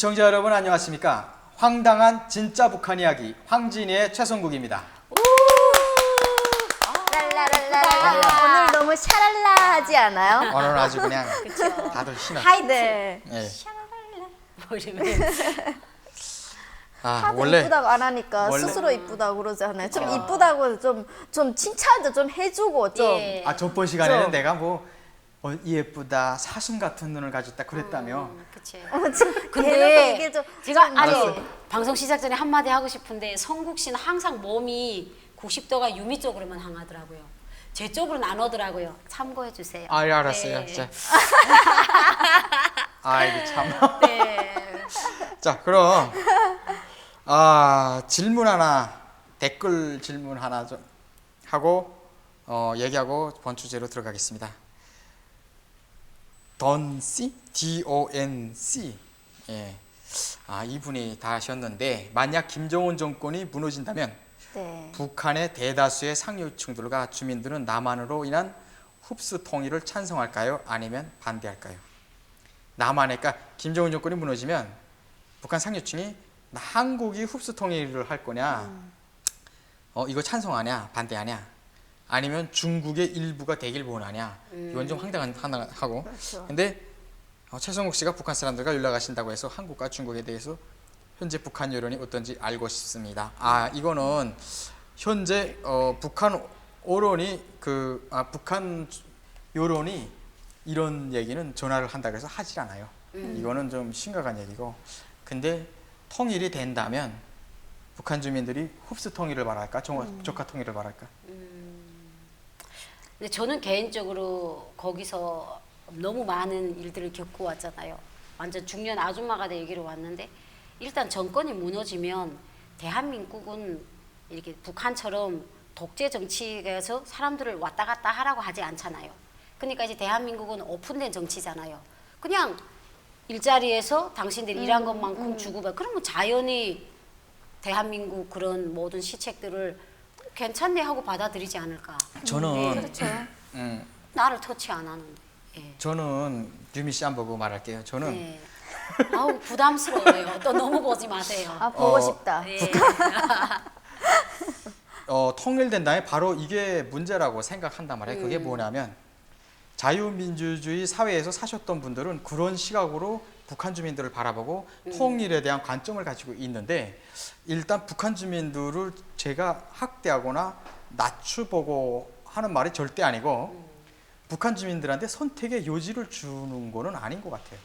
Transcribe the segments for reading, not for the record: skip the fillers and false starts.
시청자 여러분 안녕하십니까? 황당한 진짜 북한 이야기 황진이의 최성국입니다. 랄라랄라. 오늘 너무 샤랄라하지 않아요? 오늘 아주 그냥 다들 신나. 하이트. 네. 예. 뭐 이러면 하도 원래 이쁘다고 안 하니까 원래- 스스로 이쁘다고 그러잖아요. 좀 이쁘다고 좀 칭찬도 좀 해주고 좀. 예. 저번 시간에는 좀. 내가 예쁘다 사슴 같은 눈을 가졌다 그랬다며. 그치. 대놓고 근데 얘기 좀. 제가 좀- 아니 알았어. 방송 시작 전에 한마디 하고 싶은데 성국 씨는 항상 몸이 90도가 유미 쪽으로만 향하더라고요. 제 쪽으로는 안 오더라고요. 참고해 주세요. 알았어요. 네. 자. 이거 참. 네. 자, 그럼 질문 하나, 댓글 질문 하나 좀 하고 얘기하고 본 주제로 들어가겠습니다. 던씨, D-O-N-C. 예. 이분이 다 하셨는데 만약 김정은 정권이 무너진다면 네. 북한의 대다수의 상류층들과 주민들은 남한으로 인한 흡수 통일을 찬성할까요? 아니면 반대할까요? 그러니까 김정은 정권이 무너지면 북한 상류층이 한국이 흡수 통일을 할 거냐, 이거 찬성하냐, 반대하냐, 아니면 중국의 일부가 되길 원하냐, 이건 좀 황당하고. 그렇죠. 근데 최성국 씨가 북한 사람들과 연락하신다고 해서 한국과 중국에 대해서 현재 북한 여론이 어떤지 알고 싶습니다. 이거는 현재 북한 여론이 북한 여론이 이런 얘기는 전화를 한다고 해서 하질 않아요. 이거는 좀 심각한 얘기고. 근데 통일이 된다면 북한 주민들이 흡수 통일을 바랄까, 조카 통일을 바랄까? 근데 저는 개인적으로 거기서 너무 많은 일들을 겪고 왔잖아요. 완전 중년 아줌마가 돼 여기로 왔는데 일단 정권이 무너지면 대한민국은 이렇게 북한처럼 독재 정치에서 사람들을 왔다 갔다 하라고 하지 않잖아요. 그러니까 이제 대한민국은 오픈된 정치잖아요. 그냥 일자리에서 당신들이 일한 것만큼 주고 받. 그러면 자연히 대한민국 그런 모든 시책들을 괜찮네 하고 받아들이지 않을까. 저는 그렇죠. 나를 터치 안 하는데. 예. 저는 유미 씨 안 보고 말할게요. 저는 네. 아우 부담스러워요. 또 너무 보지 마세요. 보고 싶다. 네. 통일된 다음에 바로 이게 문제라고 생각한단 말이에요. 그게 뭐냐면 자유민주주의 사회에서 사셨던 분들은 그런 시각으로 북한 주민들을 바라보고 통일에 대한 관점을 가지고 있는데, 일단 북한 주민들을 제가 학대하거나 낮추보고 하는 말이 절대 아니고 북한 주민들한테 선택의 여지를 주는 거는 아닌 것 같아요.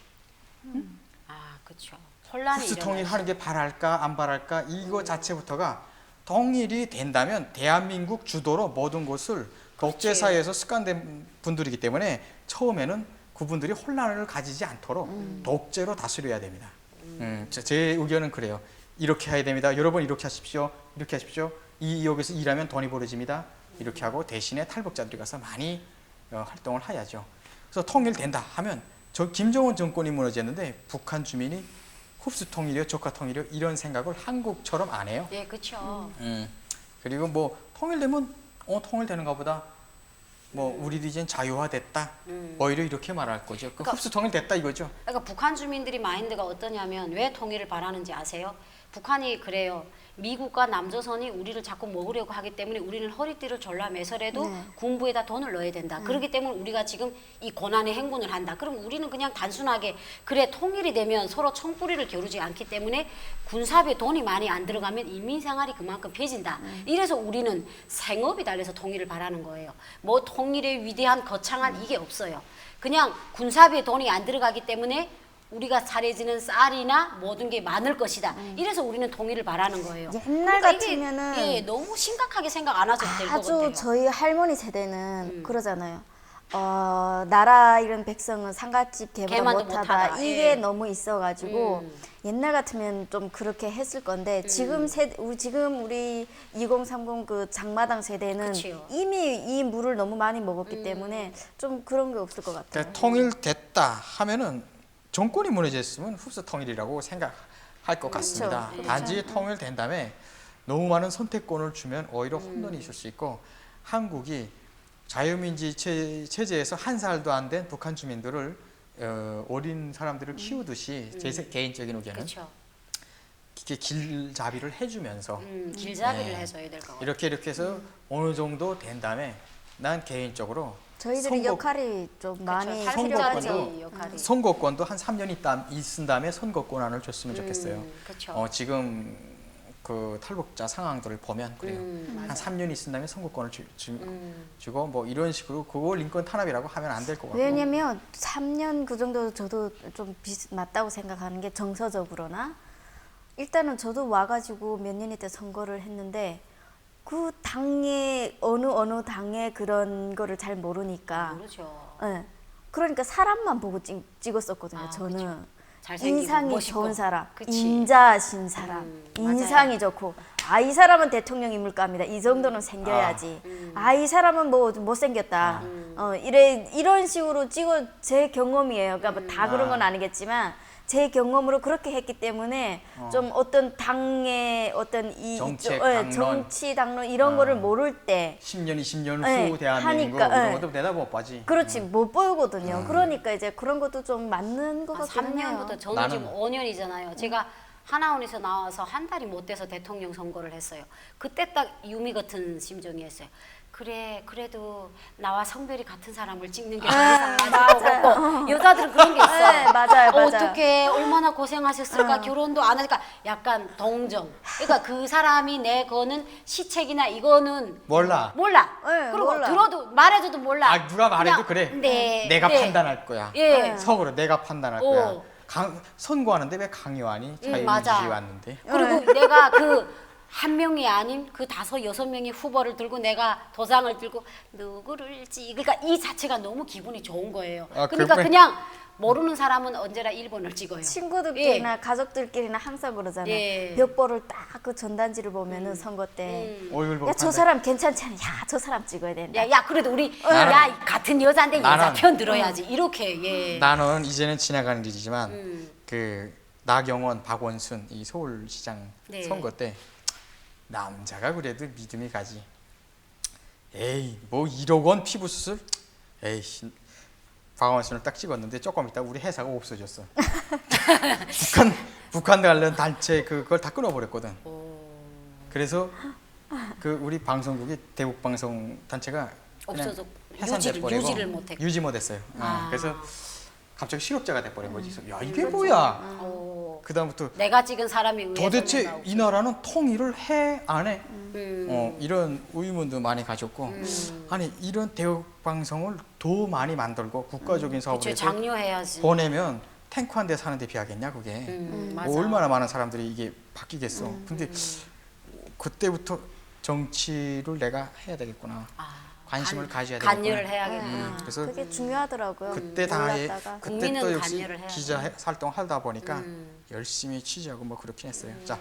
그렇죠. 혼란이 흡수 일어나죠. 통일하는 게 바랄까 안 바랄까 이거 자체부터가 통일이 된다면 대한민국 주도로 모든 것을 독재 사회에서 습관된 분들이기 때문에 처음에는 그분들이 혼란을 가지지 않도록 독재로 다스려야 됩니다. 제 의견은 그래요. 이렇게 해야 됩니다. 여러분 이렇게 하십시오. 이렇게 하십시오. 여기서 일하면 돈이 벌어집니다. 이렇게 하고 대신에 탈북자들이 가서 많이 활동을 해야죠. 그래서 통일된다 하면 김정은 정권이 무너졌는데 북한 주민이 흡수 통일이요, 조카 통일이요 이런 생각을 한국처럼 안 해요. 예, 그렇죠. 그리고 뭐 통일되면 통일되는가 보다. 우리도 이젠 자유화됐다. 오히려 이렇게 말할 거죠. 그러니까- 흡수 통일됐다 이거죠. 그러니까 북한 주민들이 마인드가 어떠냐면 왜 통일을 바라는지 아세요? 북한이 그래요. 미국과 남조선이 우리를 자꾸 먹으려고 하기 때문에 우리는 허리띠를 졸라매서라도 군부에다 돈을 넣어야 된다. 그렇기 때문에 우리가 지금 이 고난의 행군을 한다. 그럼 우리는 그냥 단순하게 그래 통일이 되면 서로 총뿌리를 겨루지 않기 때문에 군사비에 돈이 많이 안 들어가면 인민생활이 그만큼 폐진다. 이래서 우리는 생업이 달려서 통일을 바라는 거예요. 뭐 통일의 위대한 거창한 이게 없어요. 그냥 군사비에 돈이 안 들어가기 때문에 우리가 잘해지는 쌀이나 모든 게 많을 것이다. 이래서 우리는 통일을 바라는 거예요. 옛날 그러니까 이게, 같으면은 예, 너무 심각하게 생각 안 하셔도 될 것 아주 같아요. 저희 할머니 세대는 그러잖아요. 나라 이런 백성은 상갓집 개보다 개만도 못하다. 못하다. 이게 예. 너무 있어가지고 옛날 같으면 좀 그렇게 했을 건데 지금 우리 2030 그 장마당 세대는 그치요. 이미 이 물을 너무 많이 먹었기 때문에 좀 그런 게 없을 것 같아요. 그러니까 통일됐다 하면은 정권이 무너졌으면 흡수 통일이라고 생각할 것 같습니다. 그렇죠. 단지 통일된 다음에 너무 많은 선택권을 주면 오히려 혼돈이 있을 수 있고, 한국이 자유민주주의 체제에서 한 살도 안 된 북한 주민들을 어린 사람들을 키우듯이 제 개인적인 의견은 그렇죠. 이렇게 길잡이를 해주면서 길잡이를 네. 해줘야 될 것 같아요. 이렇게 해서 어느 정도 된 다음에 난 개인적으로 저희들이 역할이 좀 많이 할 필요하죠. 필요하지, 역할이. 선거권도 한 3년 있은 다음에 선거권을 줬으면 좋겠어요. 그렇죠. 지금 그 탈북자 상황들을 보면 그래요. 한 맞아요. 3년 있은 다음에 선거권을 주고 뭐 이런 식으로 그걸 인권 탄압이라고 하면 안 될 것 같고. 왜냐면 3년 그 정도 저도 좀 맞다고 생각하는 게 정서적으로나 일단은 저도 와가지고 몇 년이 때 선거를 했는데 그 당의 어느 당의 그런 거를 잘 모르니까 모르죠. 예. 그러니까 사람만 보고 찍었었거든요. 아, 저는 그쵸. 잘생기고 인상이 멋있고. 좋은 사람, 그치. 인자하신 사람, 맞아요. 인상이 좋고 이 사람은 대통령 인물감이다. 이 정도는 생겨야지. 이 사람은 뭐 못생겼다. 이런 식으로 찍어 제 경험이에요. 그러니까 뭐 다 그런 건 아니겠지만 제 경험으로 그렇게 했기 때문에 좀 어떤 당의 어떤 정책, 당론. 정치 당론 이런 거를 모를 때 10년, 20년 네, 후 대한민국 하니까, 이런 네. 것도 내다 못 봐지. 그렇지 못 보이거든요. 그러니까 이제 그런 것도 좀 맞는 것 같긴 해요. 3년부터 저는 나는- 지금 5년이잖아요. 제가 하나원에서 나와서 한 달이 못 돼서 대통령 선거를 했어요. 그때 딱 유미 같은 심정이었어요. 그래, 그래도 나와 성별이 같은 사람을 찍는 게 더 이상 맞을 것 같고 여자들은 그런 게 있어요. 네, 맞아요. 어떻게 얼마나 고생하셨을까 결혼도 안 하니까 약간 동정. 그러니까 그 사람이 내 거는 시책이나 이거는 몰라. 네, 그리고 몰라. 들어도 말해줘도 몰라. 누가 말해도 그냥, 그래. 네, 내가 네. 판단할 거야. 예. 속으로 내가 판단할 어. 거야. 선거하는데 왜 강요하니? 맞아. 자유민주주의 왔는데. 그리고 내가 그 한 명이 아닌 그 5, 6명의 후보를 들고 내가 도장을 들고 누구를 그러니까 이 자체가 너무 기분이 좋은 거예요. 그러니까 그래. 그냥 모르는 사람은 언제나 1번을 찍어요. 친구들끼리나 가족들끼리나 항상 그러잖아요. 예. 벽보를 딱 그 전단지를 보면은 선거 때 얼굴 보고 야 저 사람 괜찮지 않아? 야 저 사람 찍어야 된다. 야 그래도 우리 나는- 야 같은 여자인데 여자 나는- 편 들어야지 이렇게 예. 나는 이제는 지나가는 일이지만 그 나경원, 박원순 이 서울시장 네. 선거 때 남자가 그래도 믿음이 가지. 에이 뭐 1억 원 피부 수술? 에이 박원순을 딱 찍었는데 조금 있다 우리 회사가 없어졌어. 북한 관련 단체 그걸 다 끊어버렸거든. 그래서 그 우리 방송국이 대북 방송 단체가 그냥 없어져 해산돼 버리고 유지를 못했고. 유지 못했어요. 아. 그래서 갑자기 실업자가 돼버린 거지. 그래서 야 이게 뭐야? 어, 그 다음부터 내가 찍은 사람이 위에서 도대체 내가 이 나라는 통일을 해 안 해? 음. 이런 의문도 많이 가졌고 아니 이런 대북 방송을 더 많이 만들고 국가적인 사업을 그쵸, 해서 장려해야지. 보내면 탱크 한 대 사는 데 비하겠냐 그게. 맞아. 뭐 얼마나 많은 사람들이 이게 바뀌겠어. 근데 그때부터 정치를 내가 해야 되겠구나. 관심을 가져야 되겠구나. 관여를 해야겠구나. 그래서 그게 중요하더라고요. 그때 당에 몰랐다가. 그때 국민은 또 역시 관여를 해야지. 기자 활동 하다 보니까 열심히 취재하고 뭐 그렇긴 했어요. 자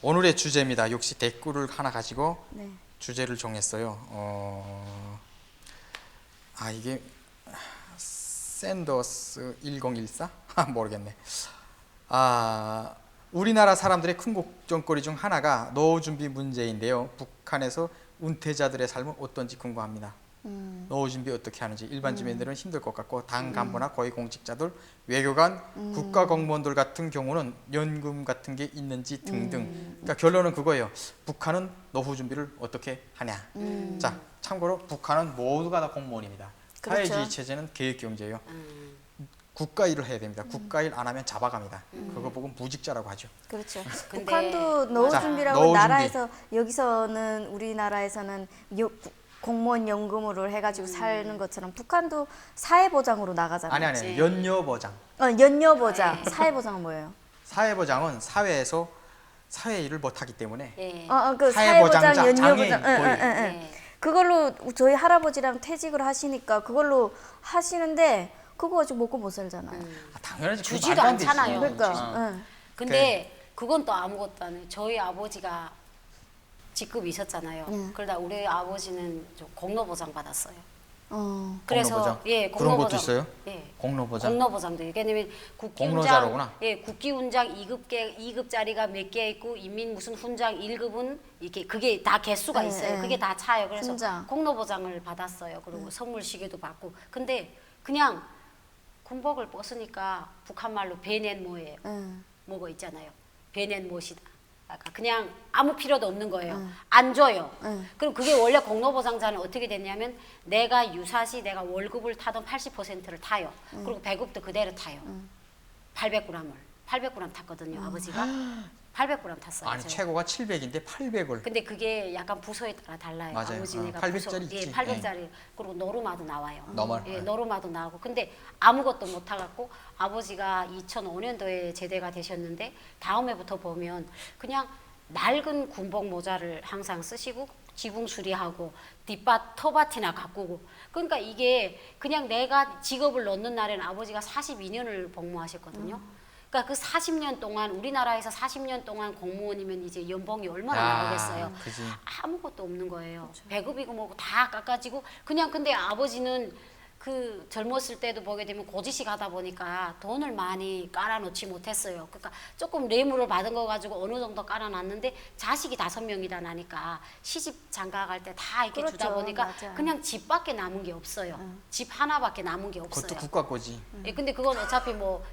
오늘의 주제입니다. 역시 댓글을 하나 가지고 네. 주제를 정했어요. 이게 샌더스 1014 모르겠네. 우리나라 사람들의 큰 걱정거리 중 하나가 노후 준비 문제인데요. 북한에서 은퇴자들의 삶은 어떤지 궁금합니다. 노후 준비 어떻게 하는지 일반 주민들은 힘들 것 같고 당 간부나 고위공직자들, 외교관, 국가공무원들 같은 경우는 연금 같은 게 있는지 등등. 그러니까 결론은 그거예요. 북한은 노후 준비를 어떻게 하냐. 자, 참고로 북한은 모두가 다 공무원입니다. 그렇죠. 사회주의 체제는 계획경제예요. 국가 일을 해야 됩니다. 국가 일 안 하면 잡아갑니다. 그거 보고 무직자라고 하죠. 그렇죠. 근데- 북한도 노후 자, 준비라고 노후 준비. 나라에서 여기서는 우리나라에서는 공무원 연금으로 해가지고 사는 것처럼 북한도 사회보장으로 나가잖아요. 아니 연녀보장. 연녀보장. 사회보장은 뭐예요? 사회보장은 사회에서 사회 일을 못 하기 때문에 예. 그 사회보장자, 사회보장, 장애인 연녀보장. 거의. 네. 그걸로 저희 할아버지랑 퇴직을 하시니까 그걸로 하시는데 그거 가지고 먹고 못 살잖아요. 당연하지. 그거 주지도 말도 안 되지. 않잖아요. 그러니까. 어. 응. 근데 그건 또 아무것도 아니에요. 저희 아버지가 직급이 있었잖아요. 그러다 우리 아버지는 좀 공로보장 받았어요. 그래서 공로보장? 예, 그런 공로보장. 것도 있어요? 예. 공로보장. 공로보장도 왜냐면 공로자로구나. 국기훈장 2급짜리가 몇 개 있고 인민 무슨 훈장 1급은 이게 그게 다 개수가 네, 있어요. 네. 그게 다 차요. 그래서 훈장. 공로보장을 받았어요. 그리고 선물 시계도 받고. 근데 그냥 군복을 벗으니까 북한 말로 베넷모예요. 응. 뭐가 있잖아요. 베넷못이다. 그냥 아무 필요도 없는 거예요. 응. 안 줘요. 응. 그럼 그게 원래 공로보상자는 어떻게 됐냐면 내가 유사시 내가 월급을 타던 80%를 타요. 그리고 배급도 그대로 타요. 800g 탔거든요. 아버지가 800g 탔어요. 아니 제가. 최고가 700인데 800을. 근데 그게 약간 부서에 따라 달라요. 맞아요. 아버지네가 800짜리 부서, 예, 있지. 800짜리 그리고 노루마도 나와요. 너멀. 예, 노루마도 나오고. 근데 아무것도 못 타갖고 아버지가 2005년도에 제대가 되셨는데 다음 해부터 보면 그냥 낡은 군복 모자를 항상 쓰시고 지붕 수리하고 뒷밭 터밭이나 가꾸고. 그러니까 이게 그냥 내가 직업을 넣는 날에는 아버지가 42년을 복무하셨거든요. 그러니까 그 40년 동안 우리나라에서 40년 동안 공무원이면 이제 연봉이 얼마나 나오겠어요. 그지. 아무것도 없는 거예요. 배급이고 뭐고 다 깎아지고 그냥. 근데 아버지는 그 젊었을 때도 보게 되면 고지식 하다 보니까 돈을 많이 깔아놓지 못했어요. 그러니까 조금 뇌물을 받은 거 가지고 어느 정도 깔아놨는데 자식이 5명이다 나니까 시집 장가갈 때 다 이렇게 그렇죠. 주다 보니까 맞아요. 그냥 집밖에 남은 게 없어요. 집 하나밖에 남은 게 없어요. 그것도 국가 거지. 예, 근데 그건 어차피 뭐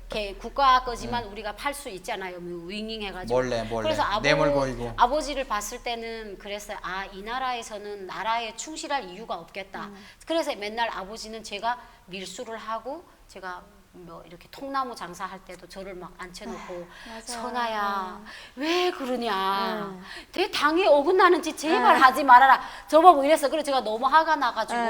국가 거지만 우리가 팔 수 있잖아요. 뭐 윙윙 해가지고. 몰래. 그래서 뇌물 거이고. 아버지를 봤을 때는 그랬어요. 아, 이 나라에서는 나라에 충실할 이유가 없겠다. 그래서 맨날 아버지는 제가 밀수를 하고 제가 뭐 이렇게 통나무 장사할 때도 저를 막 앉혀놓고 맞아요. 선아야 왜 그러냐 내 당에 어긋나는지 제발 하지 말아라 저보고 이랬어. 그래서 제가 너무 화가 나가지고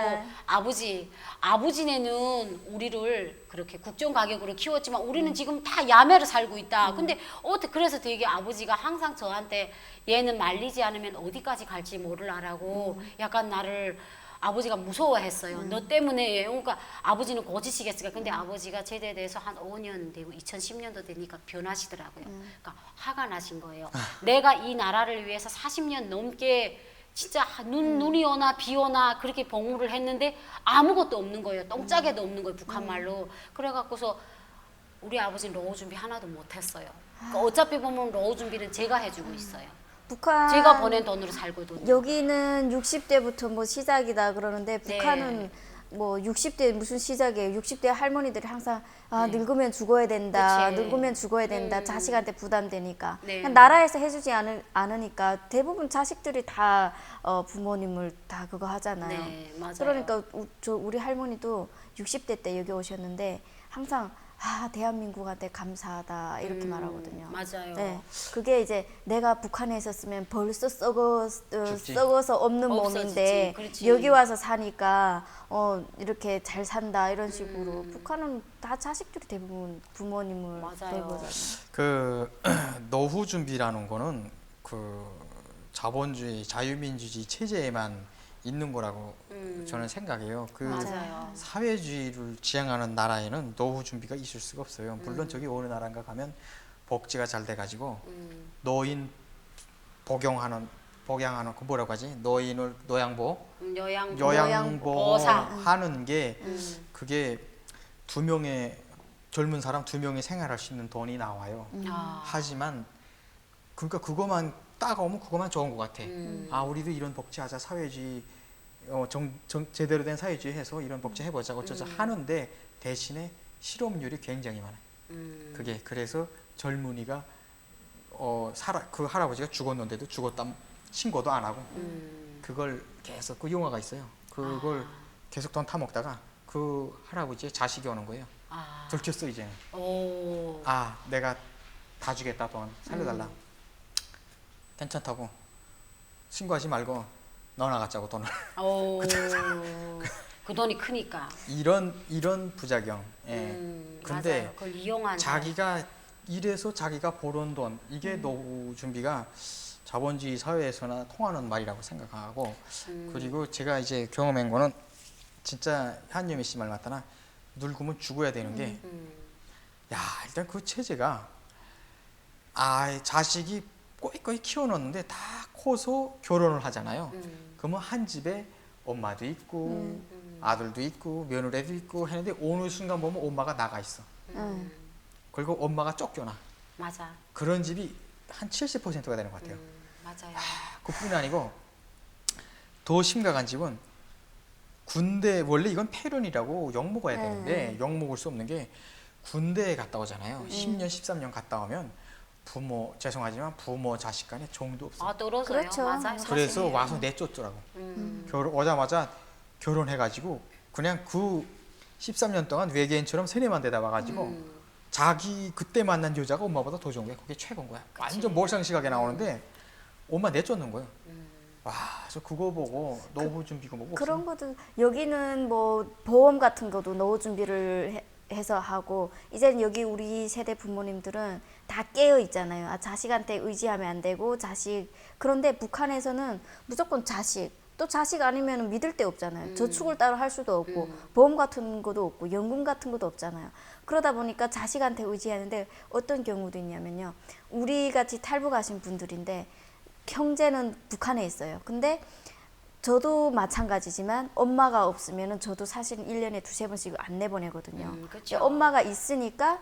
아버지네는 우리를 그렇게 국정 가격으로 키웠지만 우리는 지금 다 야매로 살고 있다. 근데 어떻게 그래서 되게 아버지가 항상 저한테 얘는 말리지 않으면 어디까지 갈지 모르라라고 약간 나를 아버지가 무서워했어요. 너 때문에. 그러니까 아버지는 고지시겠으니까. 근데 아버지가 제대돼서 한 5년 되고 2010년도 되니까 변하시더라고요. 그러니까 화가 나신 거예요. 내가 이 나라를 위해서 40년 넘게 진짜 눈이 오나 비 오나 그렇게 복무를 했는데 아무것도 없는 거예요. 똥짜개도 없는 거예요. 북한 말로. 그래갖고서 우리 아버지는 노후 준비 하나도 못했어요. 그러니까 어차피 보면 노후 준비는 제가 해주고 있어요. 북한 제가 보낸 돈으로 살거든요. 여기는 60대부터 뭐 시작이다 그러는데 네. 북한은 뭐 60대 무슨 시작이에요. 60대 할머니들이 항상 아 네. 늙으면 죽어야 된다. 그치. 늙으면 죽어야 된다. 자식한테 부담되니까. 네. 그냥 나라에서 해주지 않으니까 대부분 자식들이 다 부모님을 다 그거 하잖아요. 네, 맞아요. 그러니까 우리 할머니도 60대 때 여기 오셨는데 항상 아 대한민국한테 감사하다 이렇게 말하거든요. 맞아요. 네, 그게 이제 내가 북한에 있었으면 벌써 죽지. 썩어서 없는 없어지지. 몸인데 그렇지. 여기 와서 사니까 이렇게 잘 산다 이런 식으로 북한은 다 자식들이 대부분 부모님을 맞아요. 돌보잖아요. 그 노후 준비라는 거는 그 자본주의, 자유민주주의 체제에만 있는 거라고 저는 생각해요. 그 맞아요. 사회주의를 지향하는 나라에는 노후 준비가 있을 수가 없어요. 물론 저기 어느 나라인가 가면 복지가 잘 돼가지고 노인 복양하는 그 뭐라고 하지? 노인을 노양보 보상. 하는 게 그게 젊은 사람 2명이 생활할 수 있는 돈이 나와요. 하지만 그러니까 그거만 따가오면 그거만 좋은 것 같아. 아 우리도 이런 복지하자, 사회주의 제대로 된 사회주의 해서 이런 복지 해보자 어쩌자 하는데 대신에 실업률이 굉장히 많아요. 그게 그래서 젊은이가 그 할아버지가 죽었는데도 죽었다 신고도 안 하고 그걸 계속 그 영화가 있어요. 그걸 계속 돈 타먹다가 그 할아버지의 자식이 오는 거예요. 들켰어 이제는. 오. 아 내가 다 주겠다 돈 살려달라. 괜찮다고 신고하지 말고 넣어 나갔자고 돈을. 오. 그 돈이 크니까. 이런 부작용. 예. 근데 맞아요. 그걸 이용하는. 자기가 이래서 자기가 벌은 돈 이게 노후 준비가 자본주의 사회에서나 통하는 말이라고 생각하고 그리고 제가 이제 경험한 거는 진짜 한여미 씨 말 맞다나 늙으면 죽어야 되는 게 야 일단 그 체제가 자식이 꼬이꼬이 키워놓는데 다 커서 결혼을 하잖아요. 그러면 한 집에 엄마도 있고 아들도 있고 며느리도 있고 했는데 어느 순간 보면 엄마가 나가 있어. 그리고 엄마가 쫓겨나. 맞아. 그런 집이 한 70%가 되는 것 같아요. 맞아요. 그뿐이 아니고 더 심각한 집은 군대 원래 이건 폐륜이라고 욕 먹어야 되는데 욕 먹을 수 없는 게 군대에 갔다 오잖아요. 10년, 13년 갔다 오면 부모 죄송하지만 부모 자식 간에 정도 없어요. 아 떨어져요. 그렇죠. 맞아요. 그래서 사실이에요. 와서 내쫓더라고. 음. 오자마자 결혼해가지고 그냥 그 13년 동안 외계인처럼 세뇌만 되다 와가지고 자기 그때 만난 여자가 엄마보다 더 좋은 거야. 그게 최고인 거야. 완전 몰상식하게 나오는데 엄마 내쫓는 거예요. 와, 저 그거 보고 노후 준비고 뭐고 그런 것도 여기는 뭐 보험 같은 것도 노후 준비를 해서 하고 이제는 여기 우리 세대 부모님들은 다 깨어 있잖아요. 아, 자식한테 의지하면 안 되고 자식 그런데 북한에서는 무조건 자식 또 자식 아니면 믿을 데 없잖아요. 저축을 따로 할 수도 없고 보험 같은 것도 없고 연금 같은 것도 없잖아요. 그러다 보니까 자식한테 의지하는데 어떤 경우도 있냐면요. 우리 같이 탈북하신 분들인데 형제는 북한에 있어요. 근데 저도 마찬가지지만 엄마가 없으면은 저도 사실은 1년에 두세 번씩 안 내보내거든요. 그쵸. 엄마가 있으니까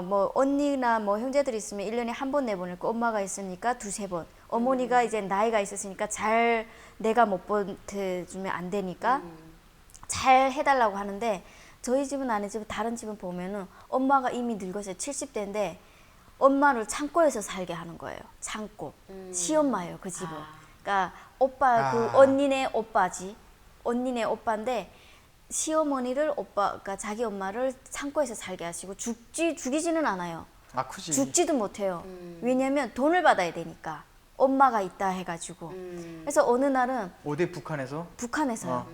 뭐 언니나 뭐 형제들이 있으면 1년에 한 번 내보내고 엄마가 있으니까 두세 번. 어머니가 이제 나이가 있으시니까 잘 내가 못 보태주면 안 되니까 잘 해달라고 하는데 저희 집은 아니지만 다른 집은 보면은 엄마가 이미 늙어서 70대인데 엄마를 창고에서 살게 하는 거예요. 창고. 시엄마예요, 그 집은. 그러니까 오빠 그 언니네 오빠지. 언니네 오빠인데 시어머니를 그러니까 자기 엄마를 창고에서 살게 하시고 죽이지는 않아요. 아, 크지. 죽지도 못해요. 왜냐면 돈을 받아야 되니까. 엄마가 있다 해가지고. 그래서 어느 날은 어디 북한에서 북한에서요.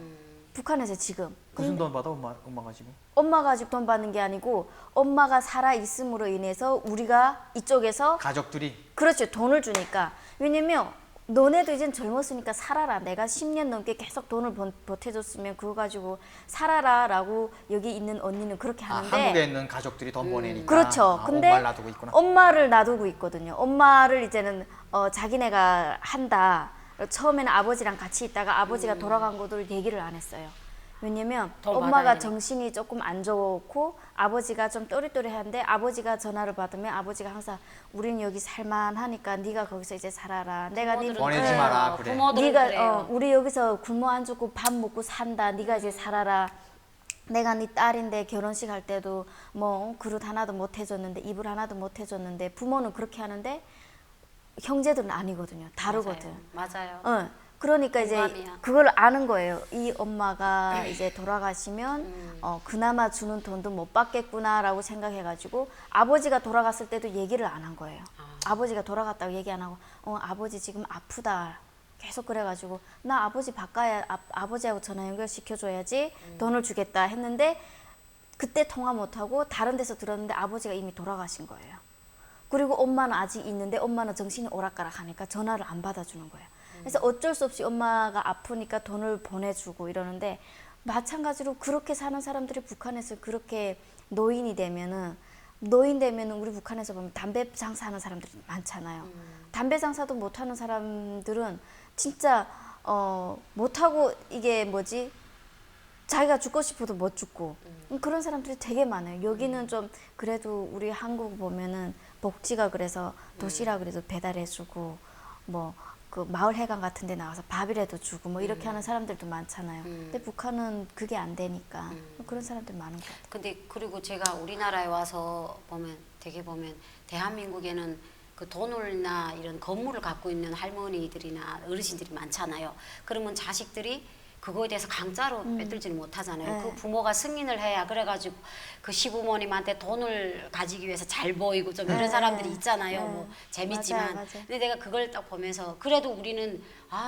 북한에서 지금. 무슨 돈 받아 엄마가 지금? 엄마가 아직 돈 받는 게 아니고 엄마가 살아 있음으로 인해서 우리가 이쪽에서 가족들이 그렇죠. 돈을 주니까. 왜냐면 너네도 이젠 젊었으니까 살아라. 내가 10년 넘게 계속 돈을 보태줬으면 그거 가지고 살아라 라고 여기 있는 언니는 그렇게 하는데 한국에 있는 가족들이 돈 보내니까 그렇죠. 근데 엄마를 놔두고 있구나. 엄마를 놔두고 있거든요. 엄마를 이제는 자기네가 한다. 처음에는 아버지랑 같이 있다가 아버지가 돌아간 것을 얘기를 안 했어요. 왜냐면 더 받아야 엄마가 되니까. 정신이 조금 안 좋고 아버지가 좀 또리또리한데 아버지가 전화를 받으면 아버지가 항상 우린 여기 살만하니까 네가 거기서 이제 살아라. 내가 네 보내지 마라, 그래. 부모들은 네가 그래요. 우리 여기서 굶어 안 죽고 밥 먹고 산다. 네가 이제 살아라. 내가 네 딸인데 결혼식 할 때도 뭐 그릇 하나도 못 해줬는데 이불 하나도 못 해줬는데 부모는 그렇게 하는데 형제들은 아니거든요. 다르거든. 맞아요. 그러니까 이제 공감이야. 그걸 아는 거예요. 이 엄마가 이제 돌아가시면 그나마 주는 돈도 못 받겠구나라고 생각해가지고 아버지가 돌아갔을 때도 얘기를 안 한 거예요. 아버지가 돌아갔다고 얘기 안 하고 아버지 지금 아프다. 계속 그래가지고 나 아버지 바꿔야 아버지하고 전화 연결시켜줘야지 돈을 주겠다 했는데 그때 통화 못하고 다른 데서 들었는데 아버지가 이미 돌아가신 거예요. 그리고 엄마는 아직 있는데 엄마는 정신이 오락가락 하니까 전화를 안 받아주는 거예요. 그래서 어쩔 수 없이 엄마가 아프니까 돈을 보내주고 이러는데 마찬가지로 그렇게 사는 사람들이 북한에서 그렇게 노인이 되면은 우리 북한에서 보면 담배 장사하는 사람들이 많잖아요. 담배 장사도 못하는 사람들은 진짜 못하고 이게 뭐지 자기가 죽고 싶어도 못 죽고 그런 사람들이 되게 많아요. 여기는 좀 그래도 우리 한국 보면은 복지가 그래서 도시락 그래도 배달해주고 뭐 그 마을 회관 같은 데 나가서 밥이라도 주고 뭐 이렇게 하는 사람들도 많잖아요. 근데 북한은 그게 안 되니까 그런 사람들 많은 것 같아요. 근데 그리고 제가 우리나라에 와서 보면 대한민국에는 그 돈을나 이런 건물을 갖고 있는 할머니들이나 어르신들이 많잖아요. 그러면 자식들이 그거에 대해서 강짜로 빼들지는 못하잖아요. 네. 그 부모가 승인을 해야 그래가지고 그 시부모님한테 돈을 가지기 위해서 잘 보이고 좀 이런 네. 사람들이 있잖아요. 네. 뭐 재밌지만. 맞아요. 근데 내가 그걸 딱 보면서 그래도 우리는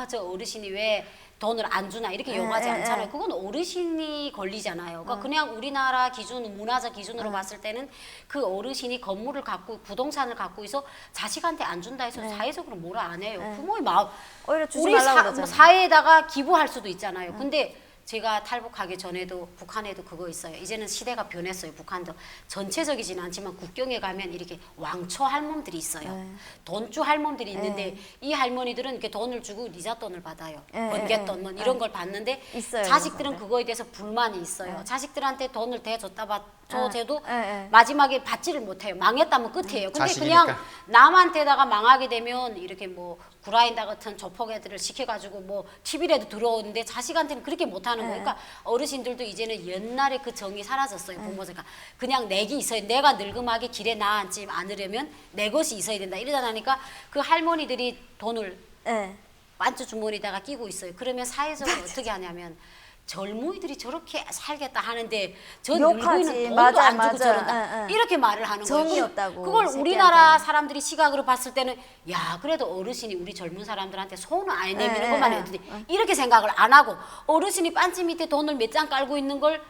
저 어르신이 왜 돈을 안 주나 이렇게 요구하지 않잖아요. 그건 어르신이 권리잖아요. 그러니까 그냥 우리나라 기준, 문화적 기준으로 봤을 때는 그 어르신이 건물을 갖고 부동산을 갖고 있어 자식한테 안 준다 해서 사회적으로 뭐라 안 해요. 부모의 마음. 오히려 주지 우리 말라고 뭐 그러잖아요. 사회에다가 기부할 수도 있잖아요. 근데 제가 탈북하기 전에도 북한에도 그거 있어요. 이제는 시대가 변했어요. 북한도 전체적이진 않지만 국경에 가면 이렇게 왕초 할멈들이 있어요. 돈주 할멈들이 있는데 이 할머니들은 이렇게 돈을 주고 리자돈을 받아요. 번갯돈 뭐 이런 걸 받는데 있어요, 자식들은 그런 그거에 대해서 불만이 있어요. 자식들한테 돈을 대줬다 저 제도 예, 예. 마지막에 받지를 못해요. 망했다면 끝이에요. 근데 자식이니까. 그냥 남한테다가 망하게 되면 이렇게 뭐 구라인다 같은 조폭 애들을 시켜가지고 뭐 TV라도 들어오는데 자식한테는 그렇게 못하는 거예요. 그러니까 어르신들도 이제는 옛날에 그 정이 사라졌어요. 부모가 그냥 내기 있어야 내가 늙음하게 길에 나앉지 않으려면 내 것이 있어야 된다. 이러다 나니까 그 할머니들이 돈을 예. 반주 주머니에다가 끼고 있어요. 그러면 사회적으로 어떻게 하냐면 젊은이들이 저렇게 살겠다 하는데 저 욕하지. 늙은이는 돈도 맞아, 안 주고 맞아. 저런다. 응, 응. 이렇게 말을 하는 거예요. 정이 없다고, 그걸 새끼한테. 우리나라 사람들이 시각으로 봤을 때는 야 그래도 어르신이 우리 젊은 사람들한테 손을 안 내미는 응, 것만 응, 해도 이렇게 생각을 안 하고 어르신이 반지 밑에 돈을 몇 장 깔고 있는 걸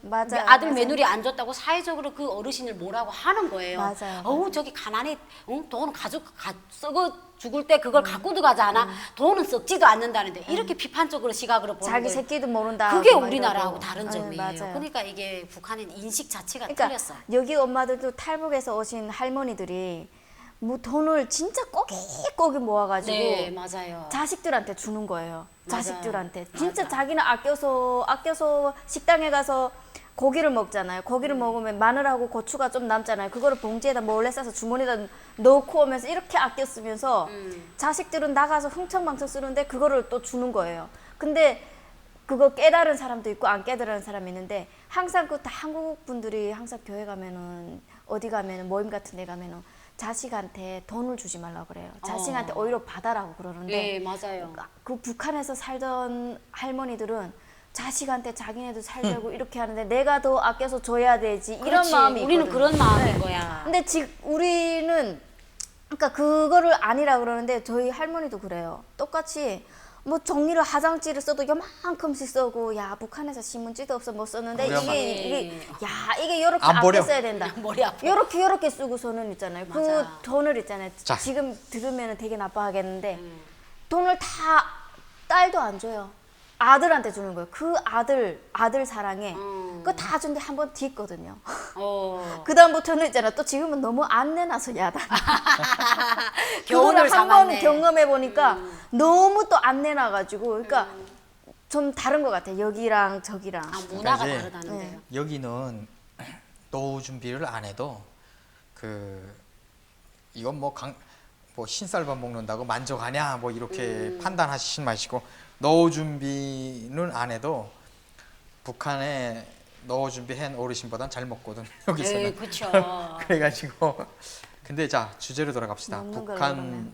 맞아요, 아들 맞아요. 며느리 안 줬다고 사회적으로 그 어르신을 뭐라고 하는 거예요. 맞아요, 어우 저기 가난해, 돈 썩어 죽을 때 그걸 갖고 들어가지 않아? 돈은 썩지도 않는다는데 이렇게 비판적으로 시각으로 보는 자기 거예요. 새끼도 모른다. 그게 막 우리나라하고 이러고. 다른 예, 점이에요. 맞아요. 그러니까 이게 북한은 인식 자체가 그러니까 틀렸어요. 여기 엄마들도 탈북에서 오신 할머니들이 뭐 돈을 진짜 꼬깃꼬깃 모아가지고 네, 맞아요. 자식들한테 주는 거예요. 맞아요. 자식들한테 진짜 맞아. 자기는 아껴서 식당에 가서 고기를 먹잖아요. 고기를 먹으면 마늘하고 고추가 좀 남잖아요. 그거를 봉지에다 몰래 싸서 주머니에다 넣고 오면서 이렇게 아껴 쓰면서 자식들은 나가서 흥청망청 쓰는데 그거를 또 주는 거예요. 근데 그거 깨달은 사람도 있고 안 깨달은 사람이 있는데 항상 그 한국 분들이 항상 교회 가면은 어디 가면은 모임 같은 데 가면은 자식한테 돈을 주지 말라고 그래요. 자식한테 오히려 받아라고 그러는데 네, 맞아요. 그 북한에서 살던 할머니들은 자식한테 자기네도 살려고 이렇게 하는데 내가 더 아껴서 줘야 되지 이런 그렇지. 마음이 우리는 있거든요. 그런 마음인 네. 거야. 근데 지금 우리는 그러니까 그거를 아니라 그러는데 저희 할머니도 그래요. 똑같이 뭐 종이를 화장지를 써도 요만큼씩 써고 야 북한에서 신문지도 없어 못 썼는데 우리 엄마. 이게 야 이게 요렇게 안 버려. 아껴 써야 된다. 머리 아파. 요렇게 쓰고서는 있잖아요. 그 맞아. 돈을 있잖아요. 자. 지금 들으면 되게 나빠하겠는데 돈을 다 딸도 안 줘요. 아들한테 주는 거예요. 그 아들 사랑에 그거 다 준데 한번 뒤거든요. 그 다음부터는 있잖아. 또 지금은 너무 안 내놔서 야다. 교훈을 그거를 한 번 삼았네. 경험해 보니까 너무 또 안 내놔가지고 그러니까 좀 다른 것 같아. 여기랑 저기랑. 아, 문화가 이제 다르다는데요. 여기는 노후 준비를 안 해도 이건 뭐 흰쌀밥 먹는다고 만족하냐 뭐 이렇게 판단하시지 마시고 노후 준비는 안 해도 북한에 노후 준비한 어르신보단 잘 먹거든 여기서는. 네, 그렇죠. 그래가지고 근데 자 주제로 돌아갑시다. 먹는 걸로 그러면.